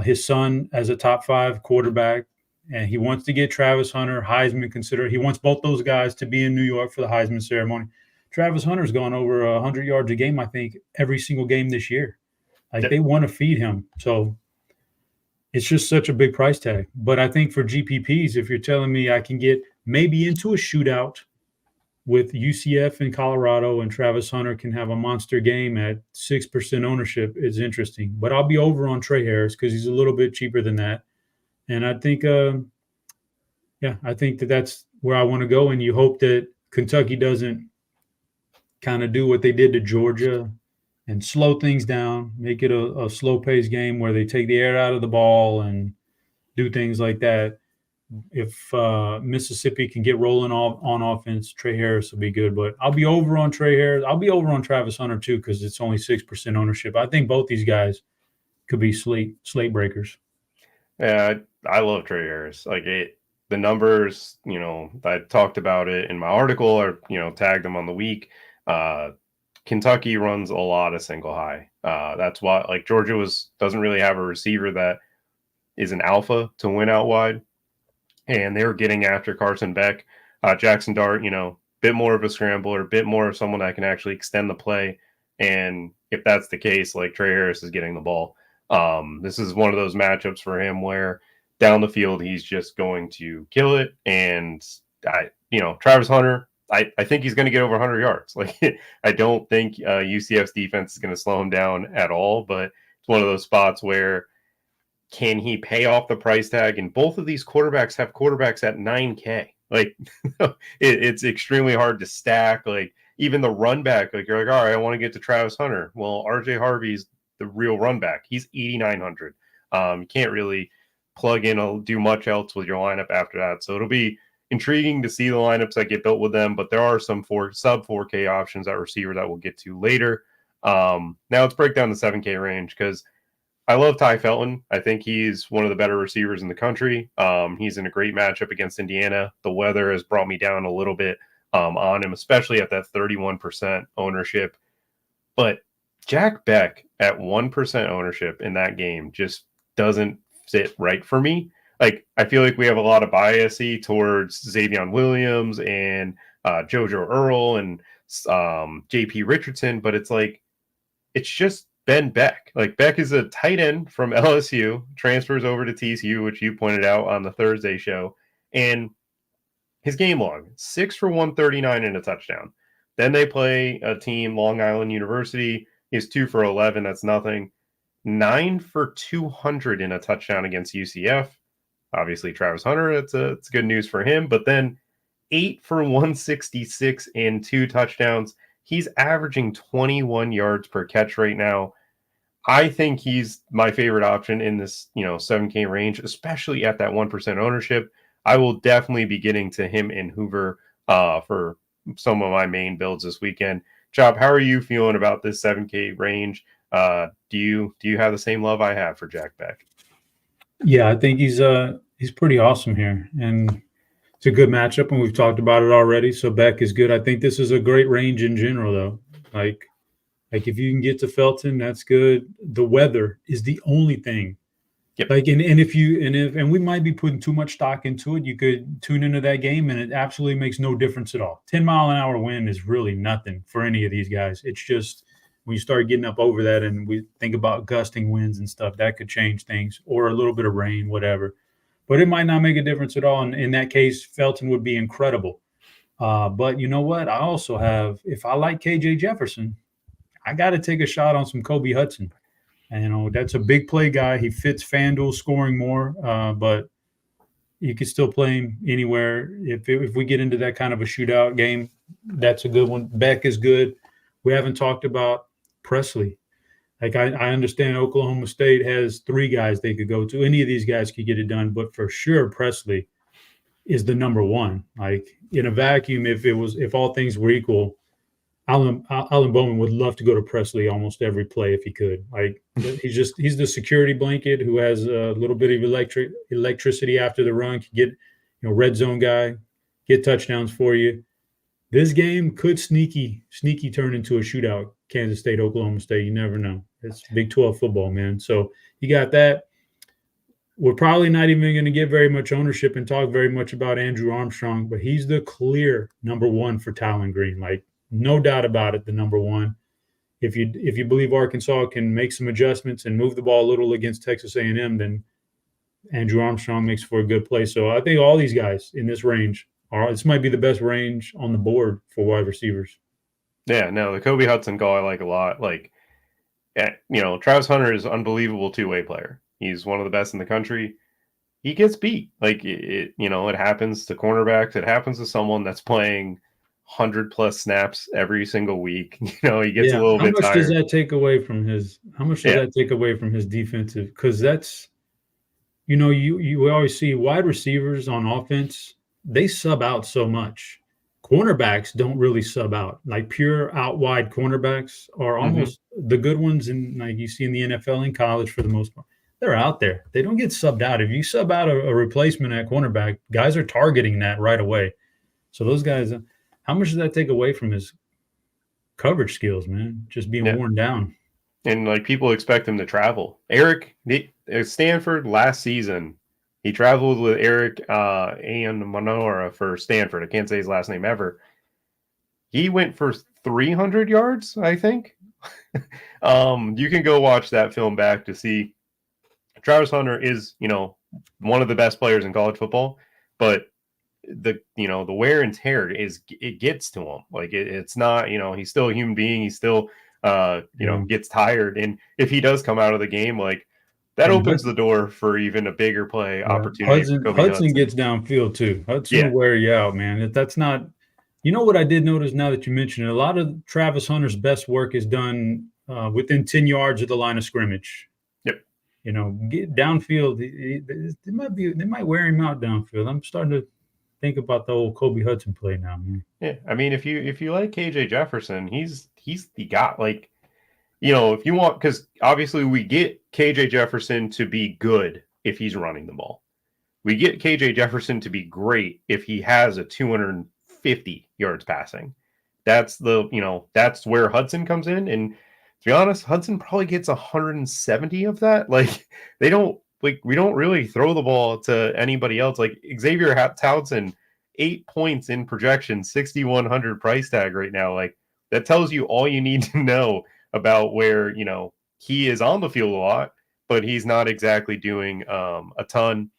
his son as a top 5 quarterback, and he wants to get Travis Hunter Heisman considered. He wants both those guys to be in New York for the Heisman ceremony. Travis Hunter's gone over 100 yards a game, I think, every single game this year. Like they want to feed him, so it's just such a big price tag. But I think for GPPs, if you're telling me I can get maybe into a shootout with UCF and Colorado and Travis Hunter can have a monster game at 6% ownership, is interesting. But I'll be over on Trey Harris because he's a little bit cheaper than that. And I think, I think that's where I want to go. And you hope that Kentucky doesn't kind of do what they did to Georgia and slow things down, make it a slow-paced game where they take the air out of the ball and do things like that. If Mississippi can get rolling on offense, Trey Harris will be good. But I'll be over on Trey Harris. I'll be over on Travis Hunter too because it's only 6% ownership. I think both these guys could be slate breakers. Yeah, I love Trey Harris. Like the numbers, I talked about it in my article or, tagged them on the week. Kentucky runs a lot of single high. That's why like Georgia doesn't really have a receiver that is an alpha to win out wide. And they were getting after Carson Beck. Jackson Dart, bit more of a scrambler, a bit more of someone that can actually extend the play. And if that's the case, like Trey Harris is getting the ball. This is one of those matchups for him where down the field, he's just going to kill it. And Travis Hunter, I think he's going to get over 100 yards. Like, I don't think UCF's defense is going to slow him down at all, but it's one of those spots where can he pay off the price tag? And both of these quarterbacks have quarterbacks at 9K. Like, it's extremely hard to stack. Like, even the run back, like, you're like, all right, I want to get to Travis Hunter. Well, RJ Harvey's the real run back. He's 8,900. You can't really plug in or do much else with your lineup after that. So it'll be intriguing to see the lineups that get built with them, but there are some sub 4K options at receiver that we'll get to later. Now let's break down the 7K range because I love Ty Felton. I think he's one of the better receivers in the country. He's in a great matchup against Indiana. The weather has brought me down a little bit on him, especially at that 31% ownership. But Jack Beck at 1% ownership in that game just doesn't sit right for me. Like, I feel like we have a lot of bias towards Xavion Williams and JoJo Earl and JP Richardson, but it's like, it's just Ben Beck. Like, Beck is a tight end from LSU, transfers over to TCU, which you pointed out on the Thursday show. And his game log, 6 for 139 and a touchdown. Then they play a team, Long Island University. He's 2 for 11. That's nothing. 9 for 200 in a touchdown against UCF. Obviously, Travis Hunter, it's good news for him. But then 8 for 166 and 2 touchdowns. He's averaging 21 yards per catch right now. I think he's my favorite option in this, 7K range, especially at that 1% ownership. I will definitely be getting to him in Hoover for some of my main builds this weekend. Chop, how are you feeling about this 7K range? Do you have the same love I have for Jack Beck? Yeah, I think he's pretty awesome here, and it's a good matchup, and we've talked about it already. So Beck is good. I think this is a great range in general, though. Like if you can get to Felton, that's good. The weather is the only thing. Yep. Like, and we might be putting too much stock into it. You could tune into that game, and it absolutely makes no difference at all. 10-mile-an-hour wind is really nothing for any of these guys. It's just when you start getting up over that, and we think about gusting winds and stuff, that could change things, or a little bit of rain, whatever. But it might not make a difference at all. And in that case, Felton would be incredible. But you know what? I also have, if I like KJ Jefferson, I got to take a shot on some Kobe Hudson. And, that's a big play guy. He fits FanDuel scoring more, but you can still play him anywhere. If we get into that kind of a shootout game, that's a good one. Beck is good. We haven't talked about Presley. Like, I understand Oklahoma State has 3 guys they could go to. Any of these guys could get it done, but for sure Presley is the number one. Like in a vacuum, if all things were equal, Alan Bowman would love to go to Presley almost every play if he could. Like he's the security blanket who has a little bit of electricity after the run, can get red zone guy, get touchdowns for you. This game could sneaky turn into a shootout. Kansas State, Oklahoma State. You never know. It's Big 12 football, man. So you got that. We're probably not even going to get very much ownership and talk very much about Andrew Armstrong, but he's the clear number one for Talon Green. Like, no doubt about it, the number one. If you believe Arkansas can make some adjustments and move the ball a little against Texas A&M, then Andrew Armstrong makes for a good play. So I think all these guys in this range this might be the best range on the board for wide receivers. Yeah, no, the Kobe Hudson call I like a lot. Like, Travis Hunter is an unbelievable two-way player. He's one of the best in the country. He gets beat. Like it happens to cornerbacks. It happens to someone that's playing 100+ snaps every single week. He gets a little bit tired. How much does that take away from his? How much does that take away from his defensive? Because that's, you always see wide receivers on offense. They sub out so much. Cornerbacks don't really sub out. Like pure out wide cornerbacks are almost the good ones, in like you see in the NFL and college for the most part. They're out there. They don't get subbed out. If you sub out a replacement at cornerback, guys are targeting that right away. So those guys, how much does that take away from his coverage skills, man? Just being worn down. And like people expect him to travel. Eric at Stanford last season, he traveled with Eric and Monora for Stanford. I can't say his last name ever. He went for 300 yards, I think. You can go watch that film back to see. Travis Hunter is, one of the best players in college football, but the wear and tear it gets to him. Like it's not, he's still a human being. He still, gets tired. And if he does come out of the game, like that opens the door for even a bigger play opportunity. Hudson gets downfield too. Hudson will wear you out, man. That's not, what I did notice now that you mentioned it, a lot of Travis Hunter's best work is done within 10 yards of the line of scrimmage. Get downfield. They might wear him out downfield. I'm starting to think about the old Kobe Hudson play now, man. Yeah, I mean, if you like KJ Jefferson, he's the guy. Like, if you want, because obviously we get KJ Jefferson to be good if he's running the ball. We get KJ Jefferson to be great if he has a 250 yards passing. That's that's where Hudson comes in. And to be honest, Hudson probably gets 170 of that. Like we don't really throw the ball to anybody else. Like Xavier Townsend, 8 points in projection, 6,100 price tag right now. Like that tells you all you need to know about where, he is on the field a lot, but he's not exactly doing a ton.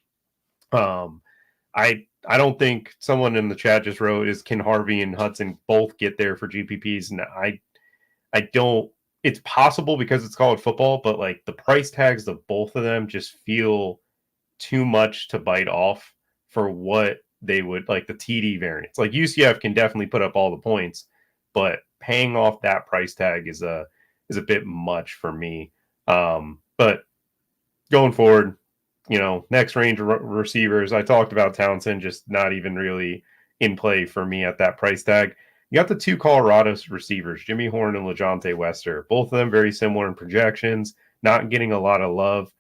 I don't think someone in the chat just wrote, is can Harvey and Hudson both get there for GPPs? And I don't. It's possible because it's college football, but like the price tags of both of them just feel too much to bite off for what they would like the TD variants. Like UCF can definitely put up all the points, but paying off that price tag is a bit much for me. But going forward, next range receivers, I talked about Townsend, just not even really in play for me at that price tag. You got the two Colorado receivers, Jimmy Horn and LaJohntay Wester. Both of them very similar in projections, not getting a lot of love.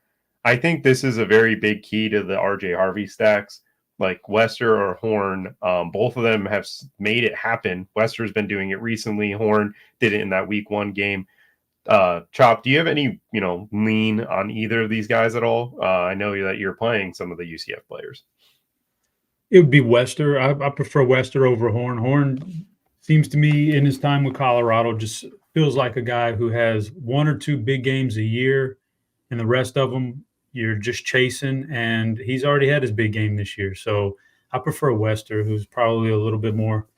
I think this is a very big key to the RJ Harvey stacks. Like Wester or Horn, both of them have made it happen. Wester's been doing it recently. Horn did it in that week 1 game. Chop, do you have any, lean on either of these guys at all? I know that you're playing some of the UCF players. It would be Wester. I prefer Wester over Horn. Horn seems to me in his time with Colorado just feels like a guy who has 1 or 2 big games a year, and the rest of them you're just chasing, and he's already had his big game this year. So I prefer Wester, who's probably a little bit more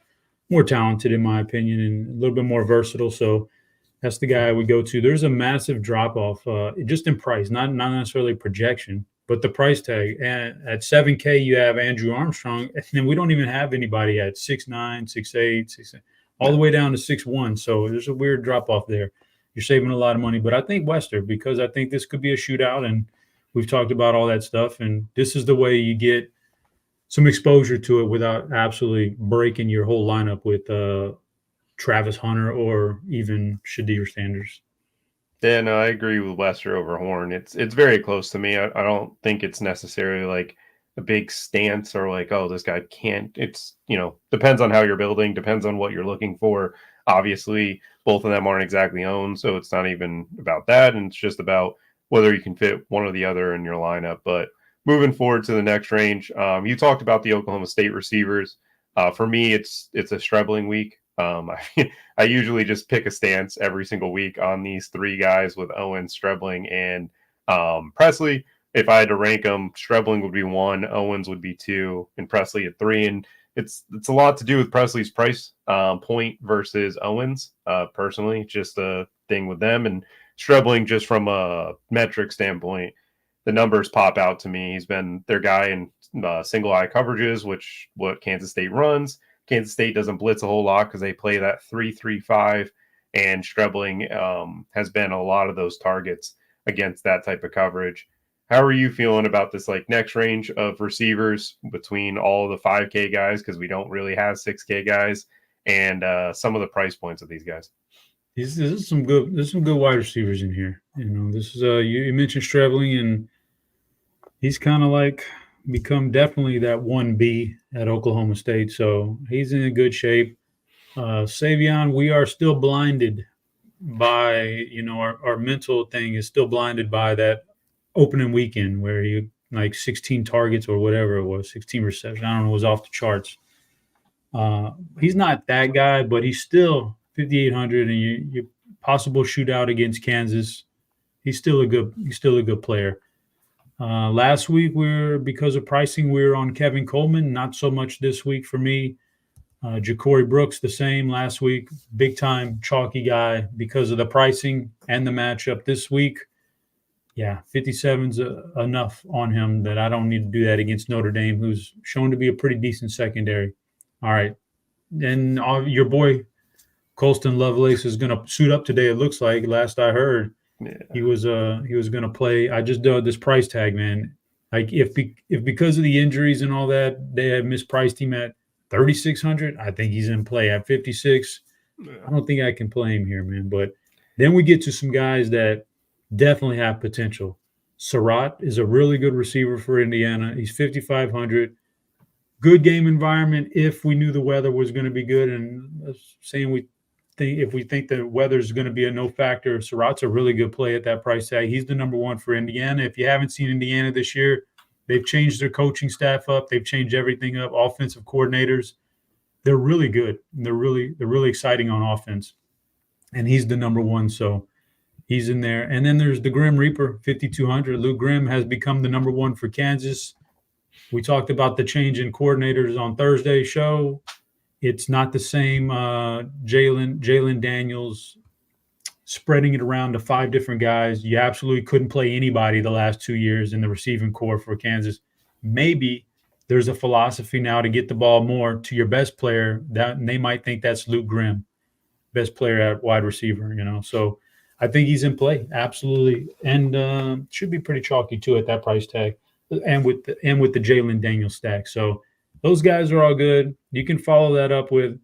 talented in my opinion and a little bit more versatile. So that's the guy I would go to. There's a massive drop-off just in price, not necessarily projection, but the price tag. And at $7K, you have Andrew Armstrong, and then we don't even have anybody at 6'9", 6'8", 6'8", all the way down to 6'1". So there's a weird drop-off there. You're saving a lot of money. But I think Wester, because I think this could be a shootout, and we've talked about all that stuff, and this is the way you get some exposure to it without absolutely breaking your whole lineup with Travis Hunter or even Shadir Sanders. Yeah, no, I agree with Lester over Horn. It's very close to me. I don't think it's necessarily like a big stance or like, oh, this guy can't. It's, depends on how you're building, depends on what you're looking for. Obviously, both of them aren't exactly owned, so it's not even about that. And it's just about whether you can fit one or the other in your lineup. But moving forward to the next range, you talked about the Oklahoma State receivers. For me, it's a Strebling week. I usually just pick a stance every single week on these three guys with Owen, Strebling, and Presley. If I had to rank them, Strebling would be 1, Owens would be 2, and Presley at 3. And it's a lot to do with Presley's price point versus Owens. Personally, just a thing with them, and Strebling just from a metric standpoint, the numbers pop out to me. He's been their guy in single eye coverages, which what Kansas State runs. Kansas State doesn't blitz a whole lot because they play that 3-3-5, and Strebling has been a lot of those targets against that type of coverage. How are you feeling about this like next range of receivers between all the 5K guys, because we don't really have 6K guys, and some of the price points of these guys? This is some good. There's some good wide receivers in here. This is you mentioned Strebling, and he's kind of like become definitely that 1B at Oklahoma State. So he's in good shape. Savion, we are still blinded by, our mental thing is still blinded by that opening weekend where he like 16 targets or whatever it was, 16 receptions. I don't know, it was off the charts. He's not that guy, but he's still 5,800, and you possible shootout against Kansas. He's still a good player. Last week because of pricing, we were on Kevin Coleman. Not so much this week for me. Ja'Cory Brooks the same last week. Big time chalky guy because of the pricing and the matchup this week. Yeah, 57's enough on him that I don't need to do that against Notre Dame, who's shown to be a pretty decent secondary. All right, and your boy Colston Lovelace is going to suit up today. It looks like last I heard. Yeah. He was going to play. I just did this price tag, man. Like if because of the injuries and all that, they have mispriced him at 3,600. I think he's in play at 56. I don't think I can play him here, man. But then we get to some guys that definitely have potential. Surratt is a really good receiver for Indiana. He's 5,500. Good game environment if we knew the weather was going to be good. And saying if we think the weather is going to be a no factor, Surratt's a really good play at that price tag. He's the number 1 for Indiana. If you haven't seen Indiana this year, they've changed their coaching staff up. They've changed everything up. Offensive coordinators, they're really good. They're really exciting on offense. And he's the number 1, so he's in there. And then there's the Grim Reaper, 5,200. Luke Grimm has become the number 1 for Kansas. We talked about the change in coordinators on Thursday's show. It's not the same Jalen Daniels spreading it around to 5 different guys. You absolutely couldn't play anybody the last 2 years in the receiving core for Kansas. Maybe there's a philosophy now to get the ball more to your best player. That they might think that's Luke Grimm, best player at wide receiver. So I think he's in play absolutely, and should be pretty chalky too at that price tag, and with the Jalen Daniels stack. So those guys are all good. You can follow that up with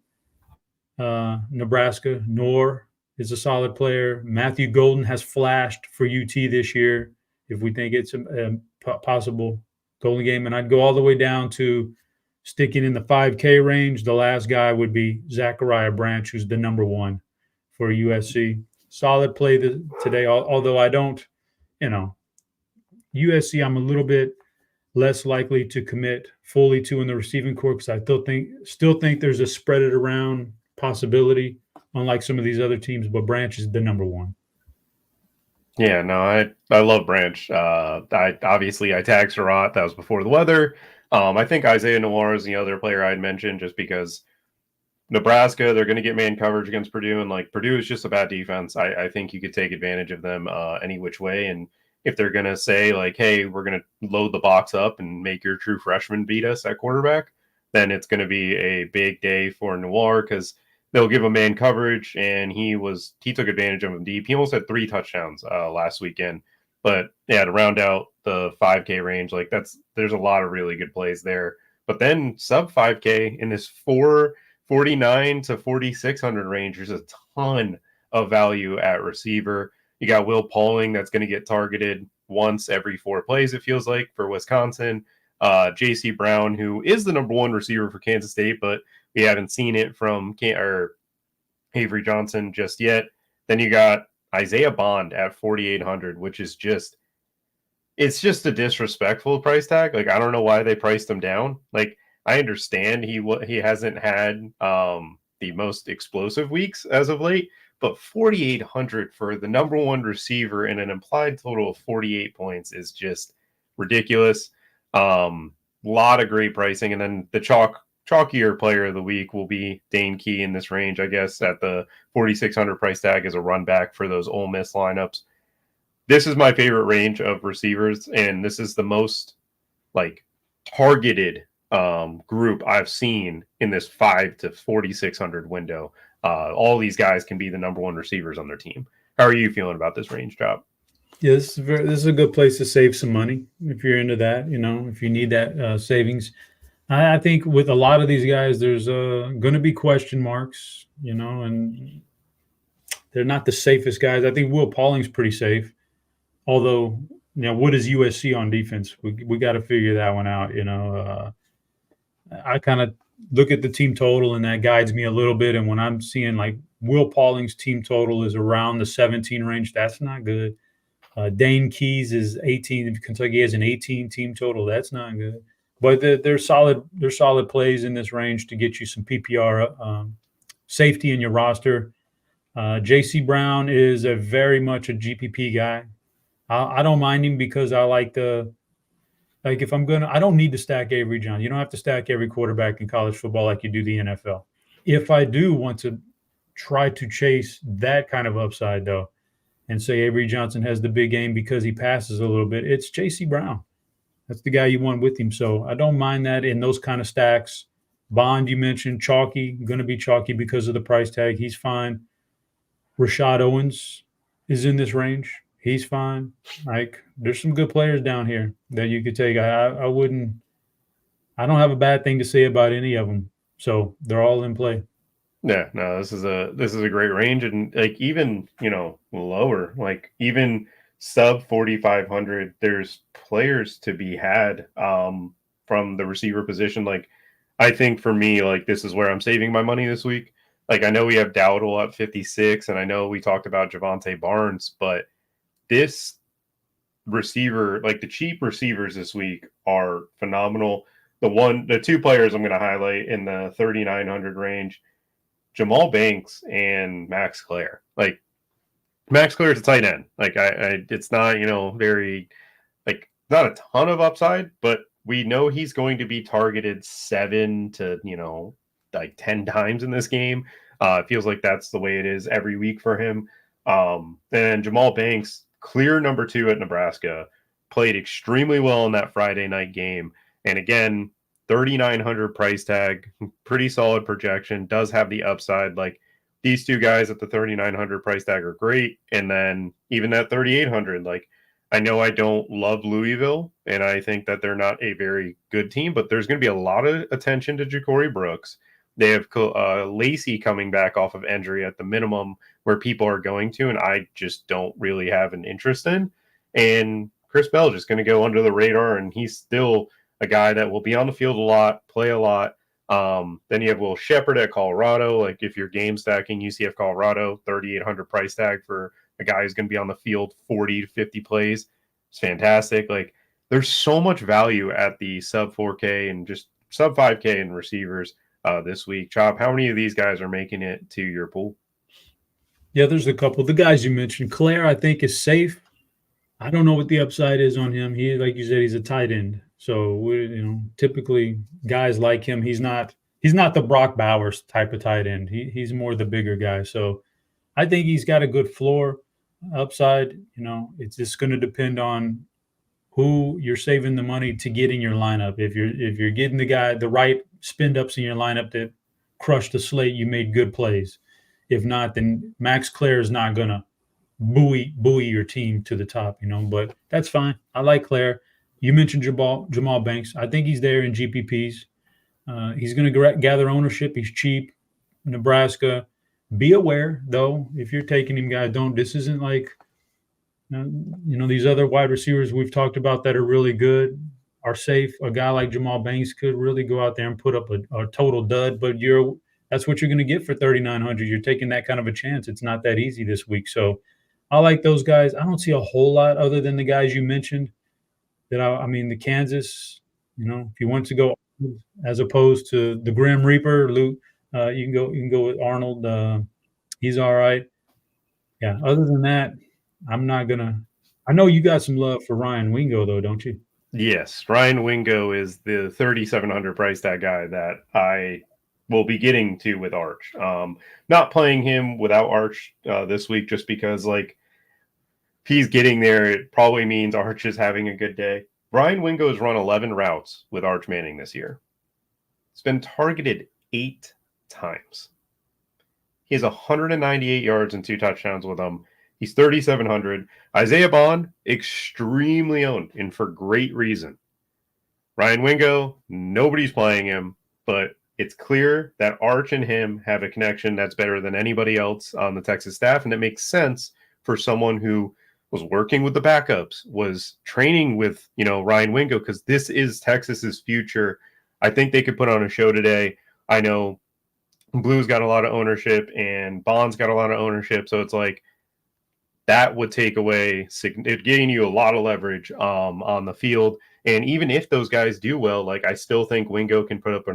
Nebraska. Noor is a solid player. Matthew Golden has flashed for UT this year. If we think it's a possible Golden game, and I'd go all the way down to sticking in the 5K range. The last guy would be Zachariah Branch, who's the number 1 for USC. Solid play today, although I don't, USC, I'm a little bit less likely to commit fully to in the receiving core because I still think there's a spread it around possibility, unlike some of these other teams. But Branch is the number 1. Yeah, no, I love Branch. I tagged Surratt. That was before the weather. I think Isaiah Noir is the other player I'd mentioned just because Nebraska, they're going to get man coverage against Purdue, and like Purdue is just a bad defense. I think you could take advantage of them any which way. And if they're going to say like, hey, we're going to load the box up and make your true freshman beat us at quarterback, then it's going to be a big day for Noir because they'll give him man coverage, and he took advantage of him deep. He almost had 3 touchdowns last weekend. But yeah, to round out the 5K range, like there's a lot of really good plays there. But then sub 5K in this 449 to 4,600 range, there's a ton of value at receiver. You got Will Pauling that's going to get targeted once every 4 plays, it feels like, for Wisconsin. J.C. Brown, who is the number 1 receiver for Kansas State, but we haven't seen it from Avery Johnson just yet. Then you got Isaiah Bond at 4,800, which is it's just a disrespectful price tag. Like, I don't know why they priced him down. Like, I understand he hasn't had the most explosive weeks as of late, but 4,800 for the number 1 receiver and an implied total of 48 points is just ridiculous. Lot of great pricing, and then the chalkier player of the week will be Dane Key in this range, I guess, at the 4,600 price tag as a run back for those Ole Miss lineups. This is my favorite range of receivers, and this is the most targeted group I've seen in this 5 to 4,600 window. All these guys can be the number 1 receivers on their team. How are you feeling about this range, Job? Yeah, this is a good place to save some money if you're into that. If you need that savings. I think with a lot of these guys, there's going to be question marks, and they're not the safest guys. I think Will Pauling's pretty safe. Although, what is USC on defense? We got to figure that one out. I kind of look at the team total, and that guides me a little bit. And when I'm seeing Will Pauling's team total is around the 17 range, that's not good. Dane Key's is 18. If Kentucky has an 18 team total, that's not good. But they're solid. They're solid plays in this range to get you some PPR safety in your roster. J.C. Brown is very much a GPP guy. I don't mind him because I if I'm gonna, I don't need to stack Avery Johnson. You don't have to stack every quarterback in college football like you do the NFL. If I do want to try to chase that kind of upside though, and say Avery Johnson has the big game because he passes a little bit, it's J.C. Brown. That's the guy you want with him. So I don't mind that in those kind of stacks. Bond, you mentioned, chalky, going to be chalky because of the price tag. He's fine. Rashad Owens is in this range. He's fine. There's some good players down here that you could take. I don't have a bad thing to say about any of them. So they're all in play. Yeah, no, this is a great range, and even lower, even sub 4,500, there's players to be had from the receiver position. I think for me, this is where I'm saving my money this week. I know we have Dowdle at 56, and I know we talked about Javonte Barnes, but this receiver, the cheap receivers this week are phenomenal. The 2 players I'm going to highlight in the 3,900 range, Jamal Banks and Max Clare. Max Clare is a tight end. It's not, very, not a ton of upside, but we know he's going to be targeted 7 to, 10 times in this game. It feels like that's the way it is every week for him. And Jamal Banks, clear number 2 at Nebraska, played extremely well in that Friday night game. And again, 3,900 price tag, pretty solid projection, does have the upside. These 2 guys at the 3,900 price tag are great. And then even at 3,800, I know I don't love Louisville, and I think that they're not a very good team, but there's going to be a lot of attention to Ja'Cory Brooks. They have Lacey coming back off of injury at the minimum where people are going to, and I just don't really have an interest in. And Chris Bell just going to go under the radar, and he's still a guy that will be on the field a lot, play a lot. Then you have Will Shepherd at Colorado. If you're game stacking UCF Colorado, 3,800 price tag for a guy who's going to be on the field 40 to 50 plays. It's fantastic. There's so much value at the sub 4K and just sub 5K in receivers this week. Chop, how many of these guys are making it to your pool? Yeah, there's a couple. The guys you mentioned, Claire, I think is safe. I don't know what the upside is on him. He, like you said, he's a tight end. So typically guys like him, he's not the Brock Bowers type of tight end. He's more the bigger guy. So I think he's got a good floor upside. It's just going to depend on who you're saving the money to get in your lineup. If you're getting the right spin ups in your lineup that crushed the slate, you made good plays. If not, then Max Clare is not going to buoy your team to the top, but that's fine. I like Clare. You mentioned Jamal Banks. I think he's there in GPPs. He's going to gather ownership. He's cheap. Nebraska. Be aware, though, if you're taking him, guys, don't. This isn't like, these other wide receivers we've talked about that are really good, are safe. A guy like Jamal Banks could really go out there and put up a total dud, but that's what you're going to get for 3,900. You're taking that kind of a chance. It's not that easy this week. So I like those guys. I don't see a whole lot other than the guys you mentioned. The Kansas, if you want to go as opposed to the Grim Reaper, Luke, you can go with Arnold. He's all right. Yeah. Other than that, I'm not gonna. I know you got some love for Ryan Wingo though, don't you? Yes, Ryan Wingo is the 3,700 price tag guy that I will be getting to with Arch. Not playing him without Arch this week just because, like, if he's getting there, it probably means Arch is having a good day. Ryan Wingo has run 11 routes with Arch Manning this year. He's been targeted 8 times. He has 198 yards and 2 touchdowns with him. He's 3,700. Isaiah Bond, extremely owned, and for great reason. Ryan Wingo, nobody's playing him, but it's clear that Arch and him have a connection that's better than anybody else on the Texas staff, and it makes sense for someone who was working with the backups, was training with, Ryan Wingo, because this is Texas's future. I think they could put on a show today. I know Blue's got a lot of ownership and Bond's got a lot of ownership, so it's like that would take away it getting you a lot of leverage on the field. And even if those guys do well, like, I still think Wingo can put up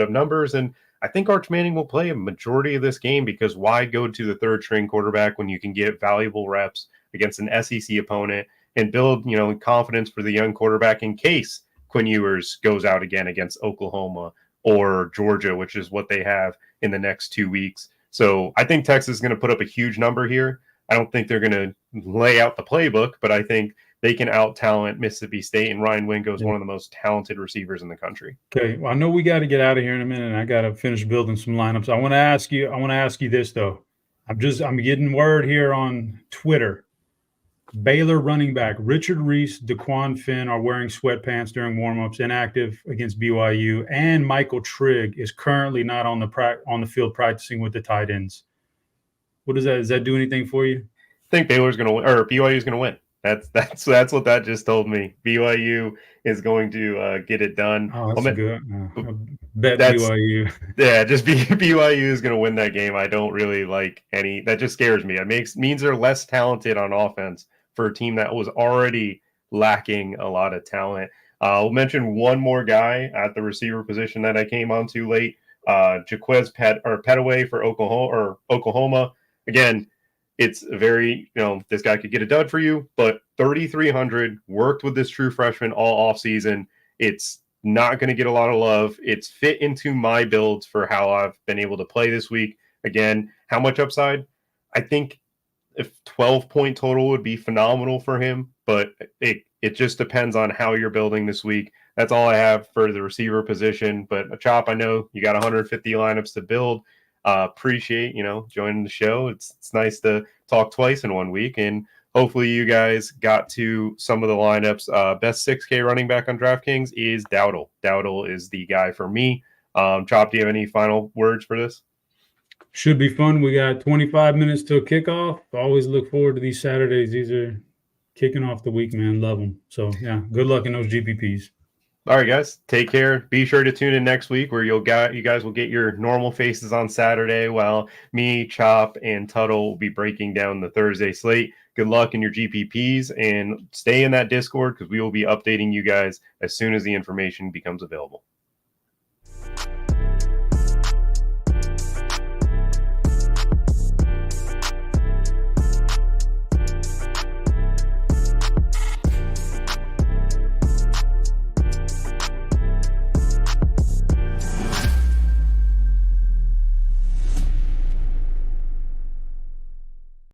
numbers, and I think Arch Manning will play a majority of this game, because why go to the third string quarterback when you can get valuable reps against an SEC opponent and build confidence for the young quarterback in case Quinn Ewers goes out again against Oklahoma or Georgia, which is what they have in the next 2 weeks. So I think Texas is going to put up a huge number here. I don't think they're going to lay out the playbook, but I think they can out-talent Mississippi State, and Ryan Wingo is one of the most talented receivers in the country. Okay, well, I know we got to get out of here in a minute, and I got to finish building some lineups. I want to ask you this though. I'm getting word here on Twitter. Baylor running back Richard Reese, Daquan Finn are wearing sweatpants during warmups, inactive against BYU, and Michael Trigg is currently not on the field practicing with the tight ends. What does that? Does that do anything for you? I think Baylor's going to win, or BYU is going to win. That's what that just told me. BYU is going to get it done. Oh, that's good. Bet BYU. Yeah, just BYU is going to win that game. I don't really like any. That just scares me. It means they're less talented on offense for a team that was already lacking a lot of talent. I'll mention one more guy at the receiver position that I came on to late. Jaquez Petaway for Oklahoma. Again, it's very, this guy could get a dud for you, but 3,300, worked with this true freshman all offseason. It's not going to get a lot of love. It's fit into my builds for how I've been able to play this week. Again, how much upside? I think if 12-point total would be phenomenal for him, but it just depends on how you're building this week. That's all I have for the receiver position. But Chop, I know you got 150 lineups to build. Appreciate joining the show. It's nice to talk twice in 1 week, and hopefully you guys got to some of the lineups. Best 6K running back on DraftKings is Dowdle. Dowdle is the guy for me. Chop, do you have any final words for this? Should be fun. We got 25 minutes till kickoff. Always look forward to these Saturdays. These are kicking off the week, man. Love them. So yeah, good luck in those GPPs. All right, guys, take care. Be sure to tune in next week where you guys will get your normal faces on Saturday, while me, Chop, and Tuttle will be breaking down the Thursday slate. Good luck in your GPPs, and stay in that Discord because we will be updating you guys as soon as the information becomes available.